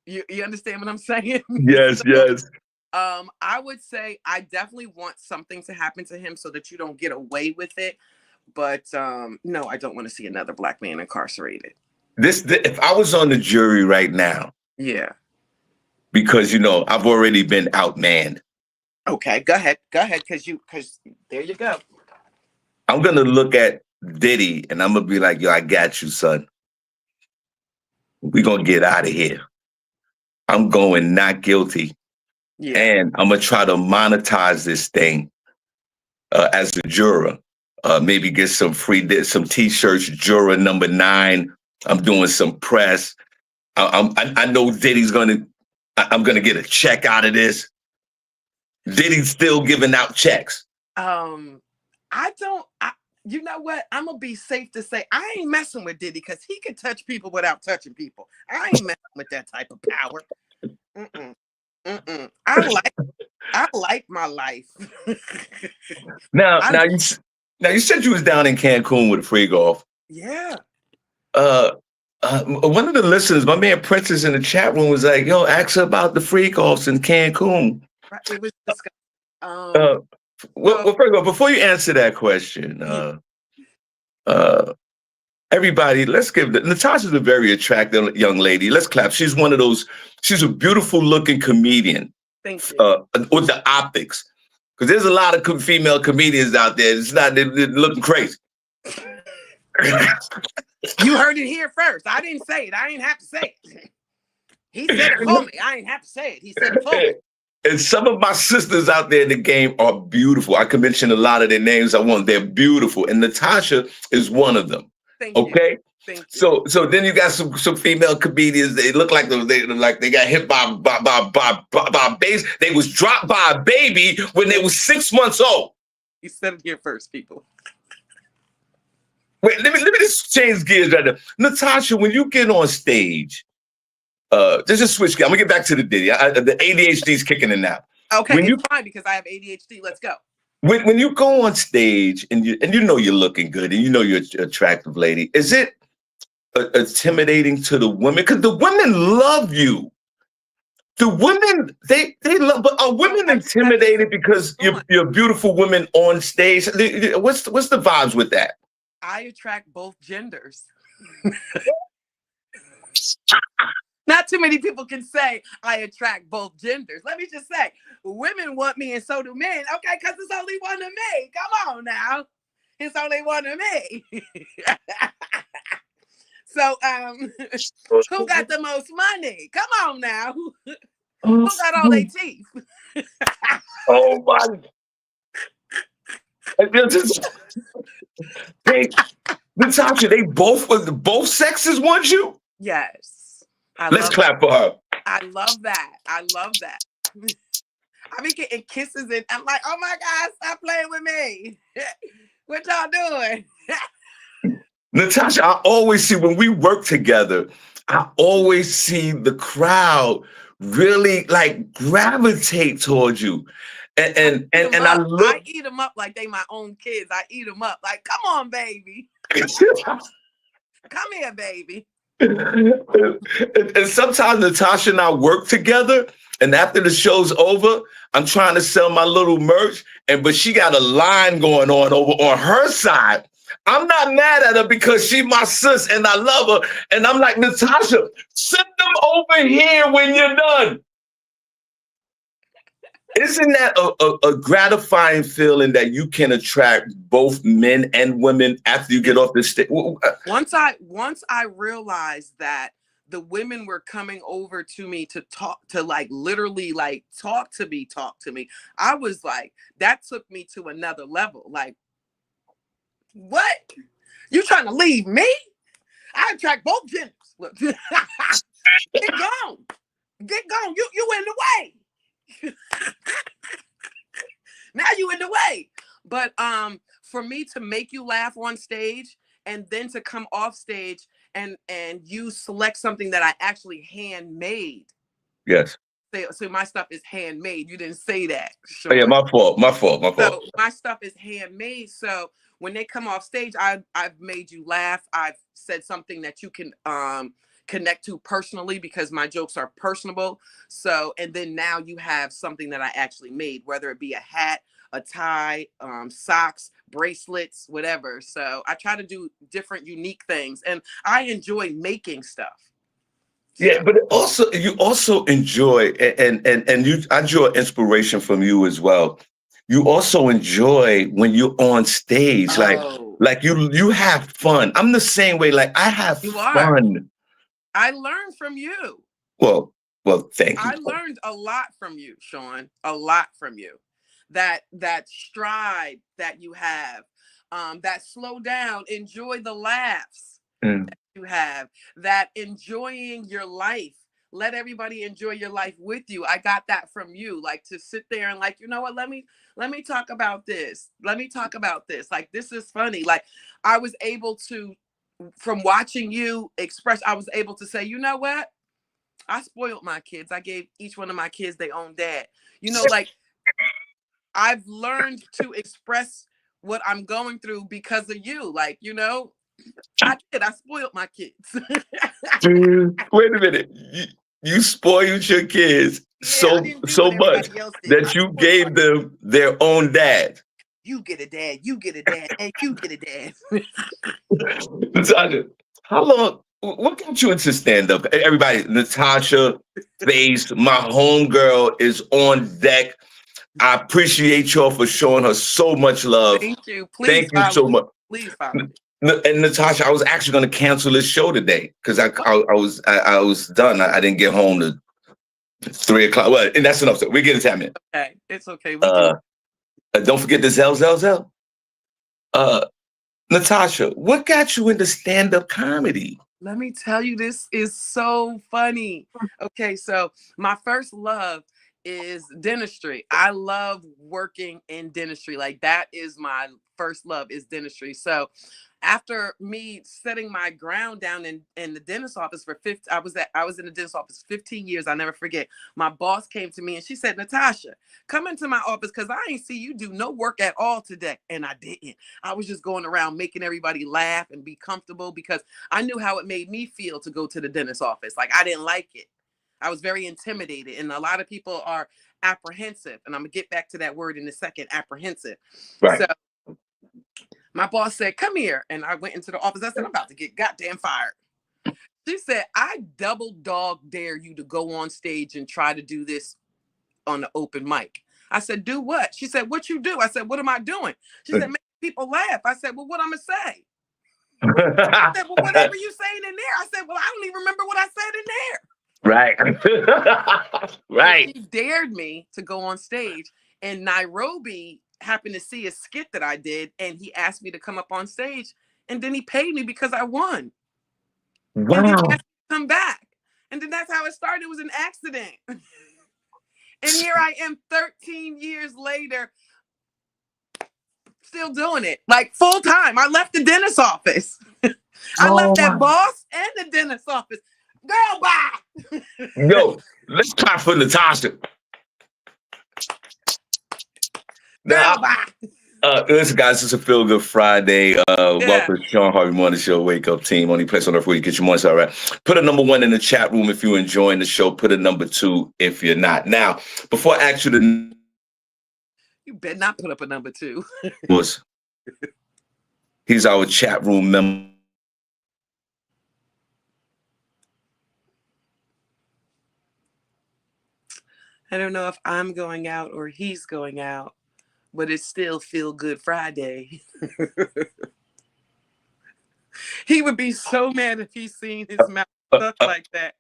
Speaker 2: You understand what I'm saying?
Speaker 1: Yes,
Speaker 2: So,
Speaker 1: yes.
Speaker 2: I would say I definitely want something to happen to him so that you don't get away with it. But no, I don't want to see another black man incarcerated.
Speaker 1: If I was on the jury right now,
Speaker 2: Yeah.
Speaker 1: because I've already been outmanned.
Speaker 2: Okay, go ahead, because there you go.
Speaker 1: I'm gonna look at Diddy and I'm gonna be like, yo, I got you, son. We're gonna get out of here. I'm going not guilty.
Speaker 2: Yeah.
Speaker 1: And I'm gonna try to monetize this thing as a juror. Maybe get some some t-shirts, juror number 9. I'm doing some press. I know Diddy's I'm gonna get a check out of this. Diddy's still giving out checks.
Speaker 2: I don't. You know what? I'm gonna be safe to say I ain't messing with Diddy because he can touch people without touching people. I ain't messing with that type of power. Mm-mm. Mm-mm. I like my life.
Speaker 1: Now you said you was down in Cancun with free golf.
Speaker 2: Yeah.
Speaker 1: One of the listeners, my man Princess in the chat room, was like, "Yo, ask her about the free golfs in Cancun."
Speaker 2: Right. It was disgusting.
Speaker 1: Well, first of all, before you answer that question, everybody, let's give Natasha's a very attractive young lady. Let's clap. She's one of those. She's a beautiful looking comedian.
Speaker 2: Thank you.
Speaker 1: With the optics, because there's a lot of female comedians out there. It's not they're looking crazy.
Speaker 2: You heard it here first. I didn't say it. I didn't have to say it. He said it for me. I didn't have to say it. He said it for me.
Speaker 1: And some of my sisters out there in the game are beautiful. I can mention a lot of their names. They're beautiful, and Natasha is one of them.
Speaker 2: Thank you.
Speaker 1: Okay.
Speaker 2: Thank you.
Speaker 1: So then you got some female comedians. They look like they got hit by bass. They was dropped by a baby when they was 6 months old.
Speaker 2: You said it here first, people.
Speaker 1: Wait, let me just change gears right now. Natasha, when you get on stage, just switch gears. I'm gonna get back to the Diddy. The ADHD's kicking in now.
Speaker 2: Okay, it's fine because I have ADHD. Let's go.
Speaker 1: When you go on stage and you know you're looking good and you know you're an attractive lady, is it intimidating to the women? Because the women love you. The women they love, but are women intimidated because you're beautiful women on stage? What's the vibes with that?
Speaker 2: I attract both genders. Not too many people can say I attract both genders. Let me just say, women want me and so do men. Okay, because it's only one of me. Come on now. It's only one of me. So, who got the most money? Come on now. Who got all their teeth?
Speaker 1: Oh my. Natasha, both sexes want you?
Speaker 2: Yes.
Speaker 1: Let's clap for her.
Speaker 2: I love that. I be getting kisses and I'm like, oh my God, stop playing with me. What y'all doing?
Speaker 1: Natasha, I always see when we work together, I always see the crowd really like gravitate towards you. And I
Speaker 2: eat them up like they my own kids. I eat them up like, come on, baby. Come here, baby.
Speaker 1: And sometimes Natasha and I work together, and after the show's over, I'm trying to sell my little merch, but she got a line going on over on her side. I'm not mad at her because she's my sis and I love her. And I'm like, Natasha, send them over here when you're done. Isn't that a gratifying feeling that you can attract both men and women after you get off the stage?
Speaker 2: Once I realized that the women were coming over to me to talk, to like literally like talk to me, I was like, that took me to another level. Like, What? You trying to leave me? I attract both genders. Look, get gone. Get gone. You in the way. Now you in the way. But for me to make you laugh on stage and then to come off stage and you select something that I actually handmade.
Speaker 1: Yes.
Speaker 2: So my stuff is handmade. You didn't say that,
Speaker 1: Oh, yeah,
Speaker 2: Shawn.
Speaker 1: my fault. My fault. My fault.
Speaker 2: So my stuff is handmade. So when they come off stage, I've made you laugh. I've said something that you can connect to personally because my jokes are personable. So, and then now you have something that I actually made, whether it be a hat, a tie, socks, bracelets, whatever. So I try to do different, unique things, and I enjoy making stuff.
Speaker 1: Yeah, but also you also enjoy and you I draw inspiration from you as well. You also enjoy when you're on stage,
Speaker 2: Oh,
Speaker 1: like you have fun. I'm the same way. Like I have
Speaker 2: you are.
Speaker 1: fun.
Speaker 2: I learned from you.
Speaker 1: Well, thank you.
Speaker 2: I learned a lot from you, Shawn. A lot from you. That stride that you have, that slow down, enjoy the laughs
Speaker 1: Mm.
Speaker 2: that you have, that enjoying your life. Let everybody enjoy your life with you. I got that from you. Like to sit there and like, you know what, let me talk about this. Let me talk about this. Like this is funny. Like I was able to, from watching you express, I was able to say, you know what? I spoiled my kids. I gave each one of my kids their own dad. You know, like I've learned to express what I'm going through because of you. Like, you know, I did. I spoiled my kids.
Speaker 1: Dude, wait a minute. You spoiled your kids
Speaker 2: Yeah, I didn't do
Speaker 1: so
Speaker 2: what
Speaker 1: much
Speaker 2: everybody else did.
Speaker 1: that
Speaker 2: I
Speaker 1: you
Speaker 2: spoiled my
Speaker 1: gave them their own dad.
Speaker 2: you get a dad, you get a dad, and you get a dad.
Speaker 1: Natasha, how long? What got you into stand up? Everybody, Natasha Face, my homegirl, is on deck. I appreciate y'all for showing her so much love.
Speaker 2: Thank you. Please
Speaker 1: Thank you
Speaker 2: follow
Speaker 1: so
Speaker 2: me.
Speaker 1: much.
Speaker 2: Please follow me.
Speaker 1: And Natasha, I was actually going to cancel this show today because
Speaker 2: Oh,
Speaker 1: I was done. I didn't get home to 3 o'clock. Well, and that's enough. So we get into that.
Speaker 2: okay. It's okay. We can.
Speaker 1: Uh, don't forget the Zell. Uh, Natasha, what got you into stand up comedy?
Speaker 2: Let me tell you, this is so funny. Okay, so my first love is dentistry. I love working in dentistry. Like that is my first love is dentistry. So after me setting my ground down in the dentist office for 50, I was in the dentist office 15 years. I never forget. My boss came to me and she said, Natasha, come into my office because I ain't see you do no work at all today. And I didn't. I was just going around making everybody laugh and be comfortable because I knew how it made me feel to go to the dentist office. Like I didn't like it. I was very intimidated. And a lot of people are apprehensive. And I'm gonna get back to that word in a second, apprehensive.
Speaker 1: Right.
Speaker 2: So my boss said, come here. And I went into the office. I said, I'm about to get goddamn fired. She said, I double dog dare you to go on stage and try to do this on the open mic. I said, do what? She said, what you do? I said, what am I doing? She said, make people laugh. I said, well, what I'm gonna say? I said, well, whatever you saying in there. I said, well, I don't even remember what I said in there.
Speaker 1: Right.
Speaker 2: So
Speaker 1: Right.
Speaker 2: she dared me to go on stage. And Nairobi happened to see a skit that I did, and he asked me to come up on stage. And then he paid me because I won. And then he
Speaker 1: Wow.
Speaker 2: asked me to come back. And then that's how it started. It was an accident. And here I am 13 years later, still doing it, like full time. I left the dentist office. I left
Speaker 1: Oh
Speaker 2: that
Speaker 1: my.
Speaker 2: boss and the dentist office. Girl, bye.
Speaker 1: Yo, let's clap for Natasha.
Speaker 2: Girl,
Speaker 1: Now,
Speaker 2: bye.
Speaker 1: listen, guys, it's a Feel Good Friday.
Speaker 2: Yeah.
Speaker 1: Welcome to Shawn Harvey Morning Show, Wake Up Team, only place on earth where you get your mornings all right. Put a number 1 in the chat room if you're enjoying the show. Put a number 2 if you're not. Now, before I ask you to,
Speaker 2: You better not put up a number 2.
Speaker 1: he's our chat room member.
Speaker 2: I don't know if I'm going out or he's going out, but it's still Feel Good Friday. He would be so mad if he's seen his mouth stuff like that.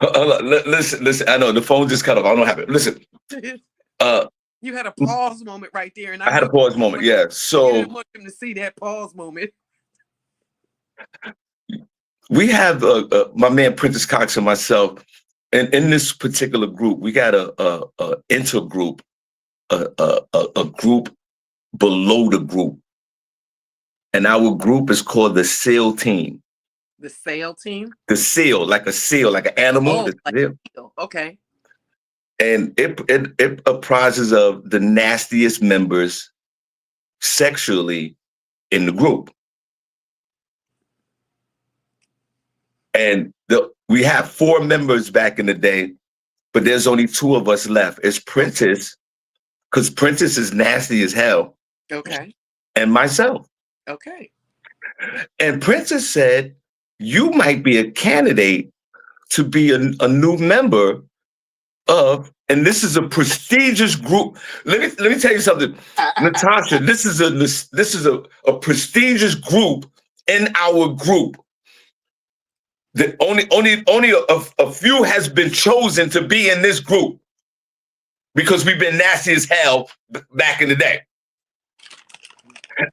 Speaker 1: Listen. I know the phone just cut off. I don't have it. Listen.
Speaker 2: You had a pause moment right there, and
Speaker 1: I had a pause moment. Yeah.
Speaker 2: you
Speaker 1: So
Speaker 2: didn't want them to see that pause moment.
Speaker 1: we have my man Prentice Cox and myself, and in this particular group, we got a intergroup, a group below the group, and our group is called the SEAL Team.
Speaker 2: The SEAL Team.
Speaker 1: The seal, like a seal, like an animal.
Speaker 2: Oh,
Speaker 1: The
Speaker 2: like
Speaker 1: seal.
Speaker 2: okay.
Speaker 1: And it comprises of the nastiest members sexually in the group. And we have 4 members back in the day, but there's only 2 of us left. It's Prentice, because Prentice is nasty as hell,
Speaker 2: Okay.
Speaker 1: and myself.
Speaker 2: Okay.
Speaker 1: And Prentice said, you might be a candidate to be a new member of, and this is a prestigious group. Let me tell you something, Natasha. This is a prestigious group in our group. That only a few has been chosen to be in this group because we've been nasty as hell back in the day.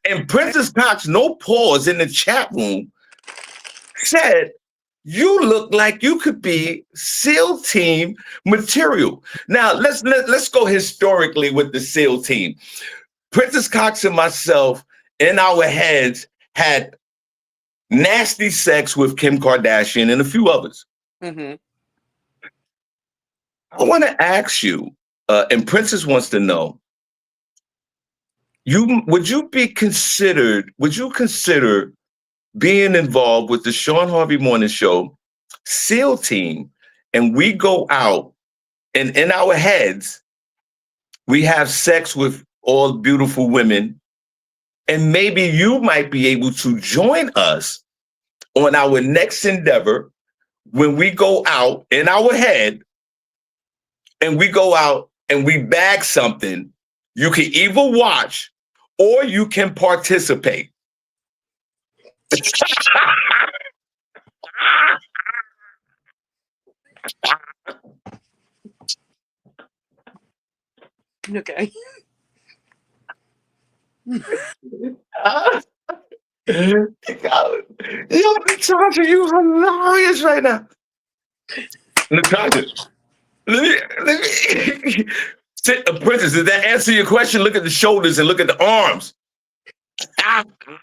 Speaker 1: And Princess Cox, no pause in the chat room, said, you look like you could be SEAL Team material. Now let's go historically with the SEAL Team. Princess Cox and myself in our heads had nasty sex with Kim Kardashian and a few others.
Speaker 2: Mm-hmm.
Speaker 1: I want to ask you, and Princess wants to know, would you consider being involved with the Shawn Harvey Morning Show SEAL Team, and we go out and in our heads, we have sex with all beautiful women, and maybe you might be able to join us on our next endeavor when we go out in our head and we go out and we bag something. You can either watch or you can participate.
Speaker 2: Okay.
Speaker 1: Yo, Natasha, you hilarious right now. Natasha, let me sit, Princess, did that answer your question? Look at the shoulders and look at the arms.
Speaker 2: Okay.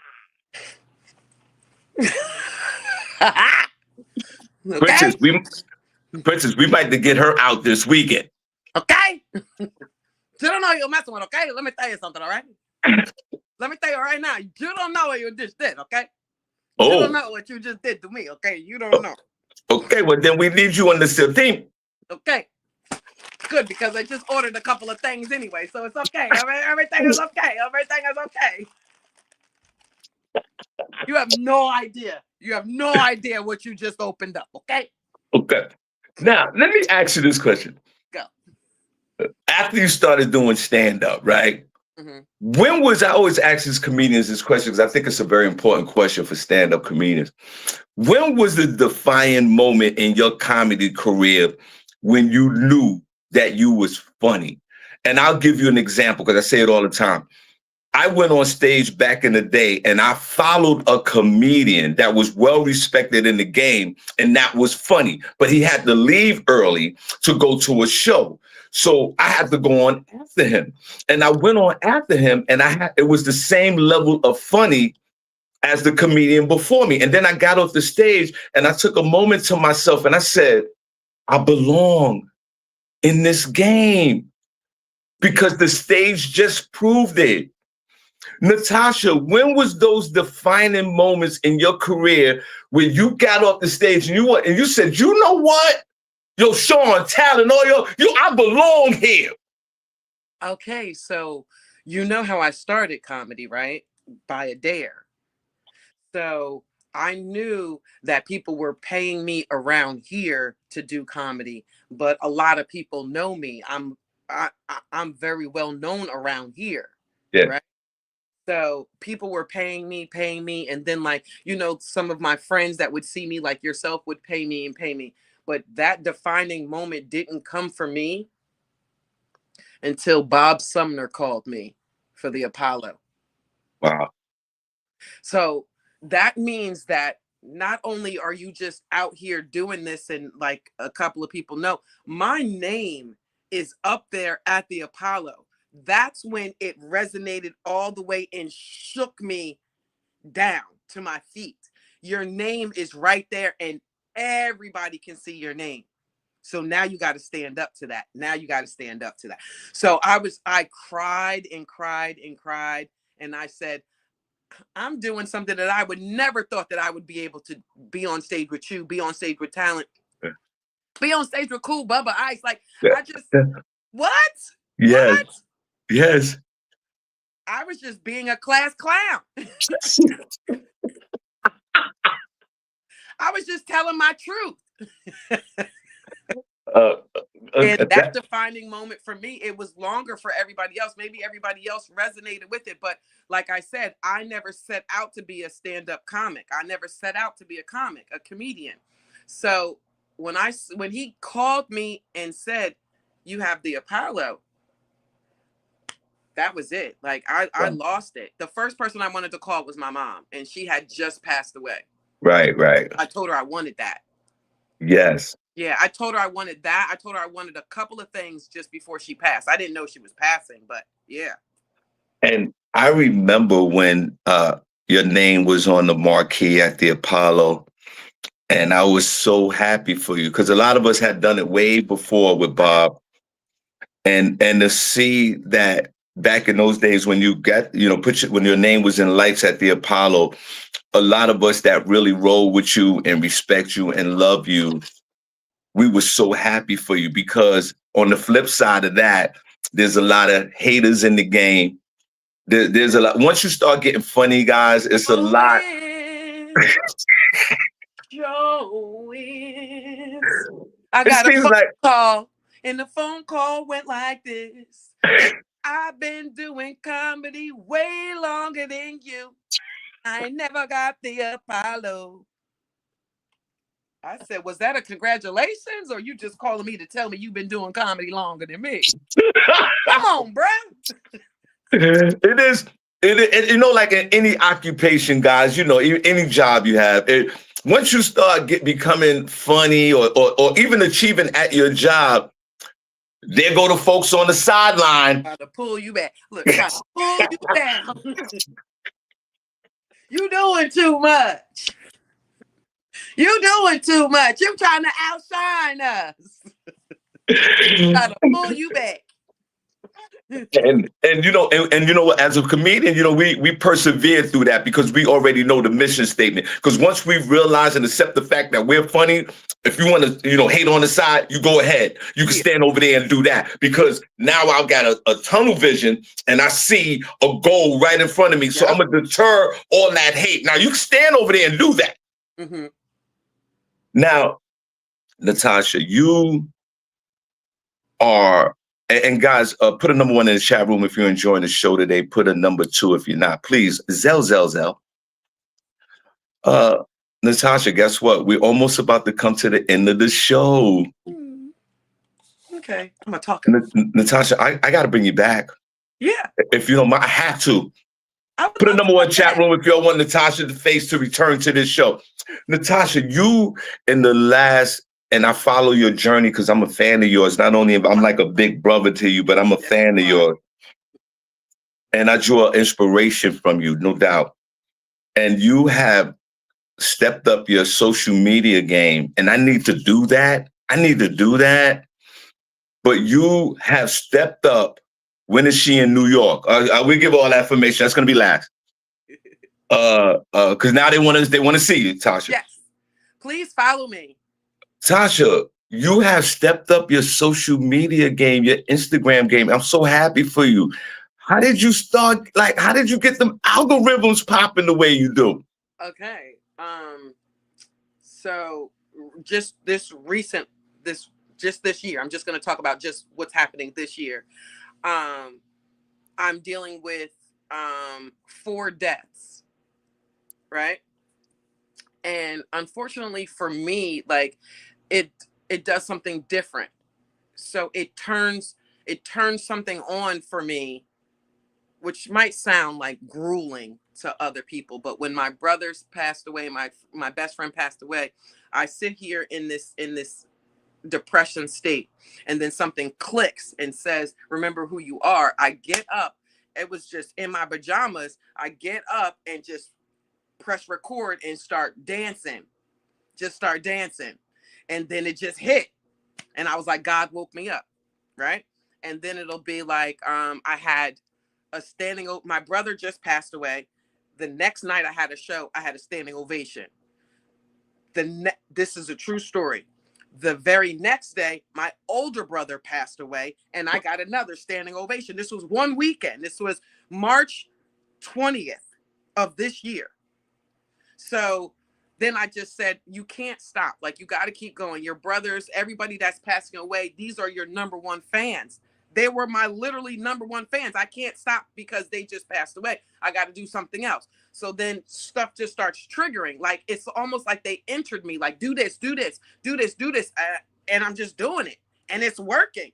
Speaker 1: Princess, we might get her out this weekend.
Speaker 2: Okay. You don't know you're messing with, okay? Let me tell you something, all right? Let me tell you right now, you don't know what you just did, okay? You don't know what you just did to me, okay? You don't know.
Speaker 1: Okay, well, then we need you on the SEAL Team.
Speaker 2: Okay. Good, because I just ordered a couple of things anyway, so it's okay. Everything is okay. Everything is okay. You have no idea. You have no idea what you just opened up, okay?
Speaker 1: Okay. Now, let me ask you this question.
Speaker 2: Go.
Speaker 1: After you started doing stand-up, right?
Speaker 2: Mm-hmm.
Speaker 1: When was, I always ask these comedians this question because I think it's a very important question for stand-up comedians. When was the defining moment in your comedy career when you knew that you was funny? And I'll give you an example because I say it all the time. I went on stage back in the day and I followed a comedian that was well respected in the game and that was funny, but he had to leave early to go to a show. So I had to go on after him. And I went on after him and it was the same level of funny as the comedian before me. And then I got off the stage and I took a moment to myself and I said, I belong in this game because the stage just proved it. Natasha, when was those defining moments in your career when you got off the stage and you said, you know what? Yo, Shawn, talent, I belong here.
Speaker 2: Okay, so you know how I started comedy, right? By a dare. So I knew that people were paying me around here to do comedy, but a lot of people know me. I'm very well known around here.
Speaker 1: Yeah.
Speaker 2: Right. So people were paying me, and then some of my friends that would see me like yourself would pay me. But that defining moment didn't come for me until Bob Sumner called me for the Apollo.
Speaker 1: Wow.
Speaker 2: So that means that not only are you just out here doing this and like a couple of people know, my name is up there at the Apollo. That's when it resonated all the way and shook me down to my feet. Your name is right there and everybody can see your name. So now you got to stand up to that. Now you got to stand up to that. So I cried and cried and cried. And I said, I'm doing something that I would never thought that I would be able to be on stage with you, be on stage with talent,
Speaker 1: Yeah.
Speaker 2: be on stage with Cool Bubba Ice. Like,
Speaker 1: Yeah.
Speaker 2: I just, what?
Speaker 1: Yes.
Speaker 2: What?
Speaker 1: Yes.
Speaker 2: I was just being a class clown. I was just telling my truth. And that defining moment for me, it was longer for everybody else. Maybe everybody else resonated with it. But like I said, I never set out to be a stand-up comic. I never set out to be a comic, a comedian. So when he called me and said, you have the Apollo, that was it. Like I lost it. The first person I wanted to call was my mom, and she had just passed away.
Speaker 1: Right.
Speaker 2: I told her I wanted that.
Speaker 1: Yes.
Speaker 2: Yeah, I told her I wanted that. I told her I wanted a couple of things just before she passed. I didn't know she was passing, but yeah.
Speaker 1: And I remember when your name was on the marquee at the Apollo, and I was so happy for you because a lot of us had done it way before with Bob, and to see that back in those days when you got when your name was in lights at the Apollo, a lot of us that really roll with you and respect you and love you, we were so happy for you because on the flip side of that, there's a lot of haters in the game. There's a lot. Once you start getting funny, guys, it's a lot.
Speaker 2: I
Speaker 1: It
Speaker 2: got a
Speaker 1: seems
Speaker 2: phone
Speaker 1: like
Speaker 2: call, and the phone call went like this. I've been doing comedy way longer than you. I never got the Apollo. I said, was that a congratulations, or you just calling me to tell me you've been doing comedy longer than me? Come on, bro.
Speaker 1: it is. Like in any occupation, guys, any job you have, once you start becoming funny or even achieving at your job, there go the folks on the sideline.
Speaker 2: Trying to pull you back. Look, trying to pull you down. You doing too much. You doing too much. You trying to outshine us. Trying to pull you back.
Speaker 1: And you know what, as a comedian, we persevere through that because we already know the mission statement. Because once we realize and accept the fact that we're funny, if you want to hate on the side, you go ahead. You can stand over there and do that because now I've got a tunnel vision and I see a goal right in front of me. So I'm gonna deter all that hate. Now you can stand over there and do that.
Speaker 2: Mm-hmm.
Speaker 1: Now, Natasha, you are. And guys, put a number 1 in the chat room if you're enjoying the show today. Put a number 2 if you're not. Please, Zell. Natasha, guess what? We're almost about to come to the end of the show.
Speaker 2: Okay, I'm gonna talk.
Speaker 1: Natasha, I got to bring you back.
Speaker 2: Yeah.
Speaker 1: If you don't mind, I have to. Put a number 1 chat room if y'all want Natasha Face to return to this show. Natasha, you in the last. And I follow your journey because I'm a fan of yours. Not only I'm like a big brother to you, but I'm a fan of yours. And I draw inspiration from you, no doubt. And you have stepped up your social media game. And I need to do that. But you have stepped up. When is she in New York? We give all that information. That's going to be last. Because now they want to see you, Tasha.
Speaker 2: Yes. Please follow me.
Speaker 1: Tasha, you have stepped up your social media game, your Instagram game. I'm so happy for you. How did you start? How did you get them algorithms popping the way you do?
Speaker 2: Okay. So just this year, I'm just going to talk about just what's happening this year. I'm dealing with 4 deaths, right? And unfortunately for me, like it does something different. So it it turned something on for me, which might sound like grueling to other people, but when my brothers passed away, my best friend passed away, I sit here in this depression state, and then something clicks and says, remember who you are. I get up. It was just in my pajamas. I get up and just press record and start dancing. And then it just hit. And I was like, God woke me up. Right. And then it'll be like, I had a my brother just passed away. The next night I had a show, I had a standing ovation. This is a true story. The very next day, my older brother passed away, and I got another standing ovation. This was one weekend. This was March 20th of this year. So then I just said, you can't stop. Like, you got to keep going. Your brothers, everybody that's passing away, these are your number one fans. They were my literally number one fans. I can't stop because they just passed away. I got to do something else. So then stuff just starts triggering. Like, it's almost like they entered me, like, do this, do this, do this, do this. And I'm just doing it. And it's working.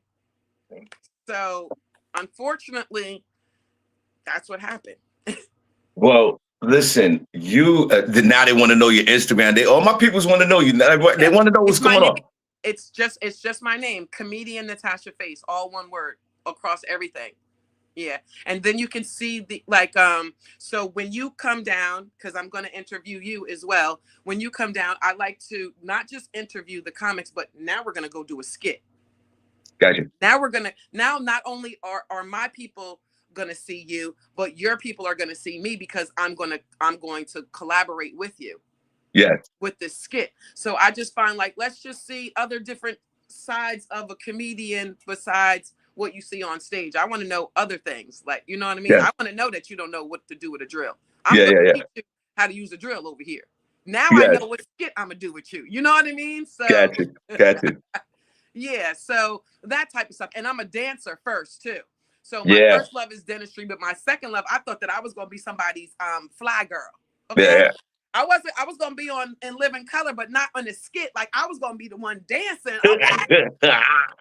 Speaker 2: So unfortunately, that's what happened.
Speaker 1: Well, listen, you now they want to know your Instagram. All my peoples want to know you. They want to know what's going on.
Speaker 2: It's just my name, comedian Natasha Face, all one word across everything. Yeah. And then you can see the, like, so when you come down, because I'm going to interview you as well. When you come down, I like to not just interview the comics, but now we're going to go do a skit.
Speaker 1: Gotcha.
Speaker 2: Now not only are my people going to see you, but your people are going to see me, because I'm going to collaborate with you.
Speaker 1: Yeah.
Speaker 2: With this skit. So I just find, like, let's just see other different sides of a comedian besides what you see on stage. I want to know other things. Like, you know what I mean? Yeah. I want to know that you don't know what to do with a drill. I'm going to teach you how to use a drill over here. Now I know what skit I'm going to do with you. You know what I mean? So
Speaker 1: Gotcha.
Speaker 2: Yeah. So that type of stuff. And I'm a dancer first too. So my first love is dentistry, but my second love, I thought that I was going to be somebody's fly girl. Okay. Yeah. I was going to be on In Living Color, but not on the skit. Like, I was going to be the one dancing.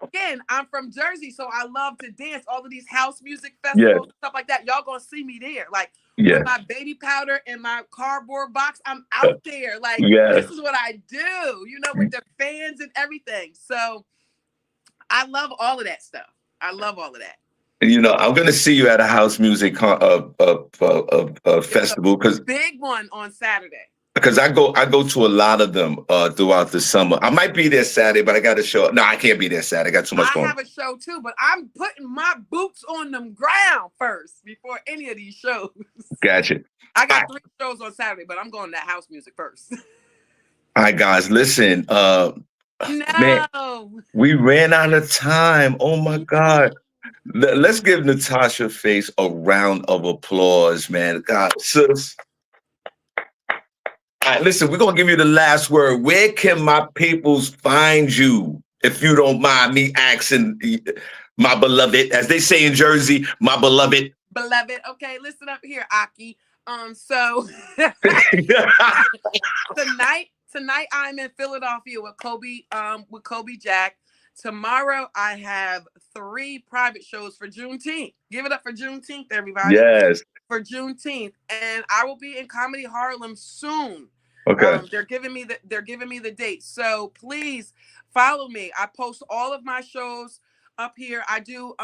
Speaker 2: Again, I'm from Jersey, so I love to dance. All of these house music festivals and stuff like that. Y'all going to see me there. Like, with my baby powder and my cardboard box, I'm out there. Like, this is what I do, you know, with the fans and everything. So I love all of that stuff. I love all of that.
Speaker 1: You know, I'm going to see you at a house music festival, because
Speaker 2: big one on Saturday.
Speaker 1: Because I go to a lot of them throughout the summer. I might be there Saturday, but I got a show. No, I can't be there Saturday. I got too much going.
Speaker 2: I have a show too, but I'm putting my boots on the ground first before any of these shows.
Speaker 1: Gotcha.
Speaker 2: I got 3 shows on Saturday, but I'm going to house music first.
Speaker 1: All right, guys, listen.
Speaker 2: No,
Speaker 1: man, we ran out of time. Oh my God. Let's give Natasha Face a round of applause, man. God, sis. All right, listen, we're going to give you the last word. Where can my peoples find you, if you don't mind me asking, my beloved, as they say in Jersey, my beloved?
Speaker 2: Beloved. Okay, listen up here, Aki. So tonight I'm in Philadelphia with Kobe Jack. Tomorrow I have 3 private shows for Juneteenth. Give it up for Juneteenth, everybody.
Speaker 1: Yes.
Speaker 2: For Juneteenth, and I will be in Comedy Harlem soon.
Speaker 1: Okay.
Speaker 2: They're giving me the date, so please follow me. I post all of my shows up here. I do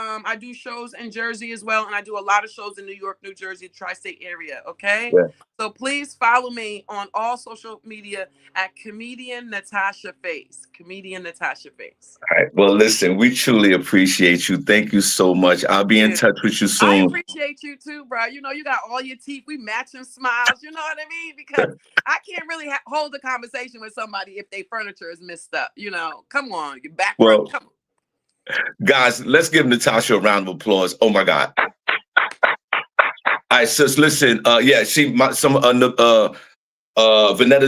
Speaker 2: shows in Jersey as well, and I do a lot of shows in New York, New Jersey, tri-state area. Okay. Yeah. So please follow me on all social media at comedian Natasha Face. Comedian Natasha Face.
Speaker 1: All right. Well, listen, we truly appreciate you. Thank you so much. I'll be in touch with you soon.
Speaker 2: I appreciate you too, bro. You know, you got all your teeth. We matching smiles. You know what I mean? Because I can't really hold a conversation with somebody if their furniture is messed up. You know, come on, your background. Come on.
Speaker 1: Guys, let's give Natasha a round of applause. Oh my God. All right, sis, listen. Vanetta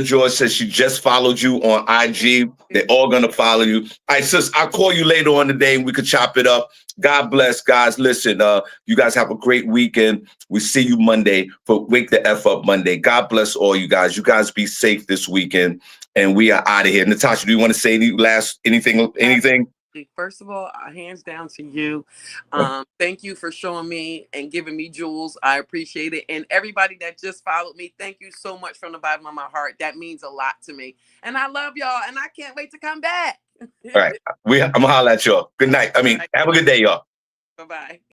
Speaker 1: George says she just followed you on IG. They're all gonna follow you. All right, sis, I'll call you later on today and we could chop it up. God bless, guys. Listen, you guys have a great weekend. We see you Monday for Wake the F Up Monday. God bless all you guys. You guys be safe this weekend, and we are out of here. Natasha, do you want to say anything?
Speaker 2: First of all, hands down to you. Thank you for showing me and giving me jewels. I appreciate it. And everybody that just followed me, thank you so much from the bottom of my heart. That means a lot to me. And I love y'all. And I can't wait to come back.
Speaker 1: All right. I'm going to holler at y'all. Good night. I mean, have a good day, y'all.
Speaker 2: Bye-bye.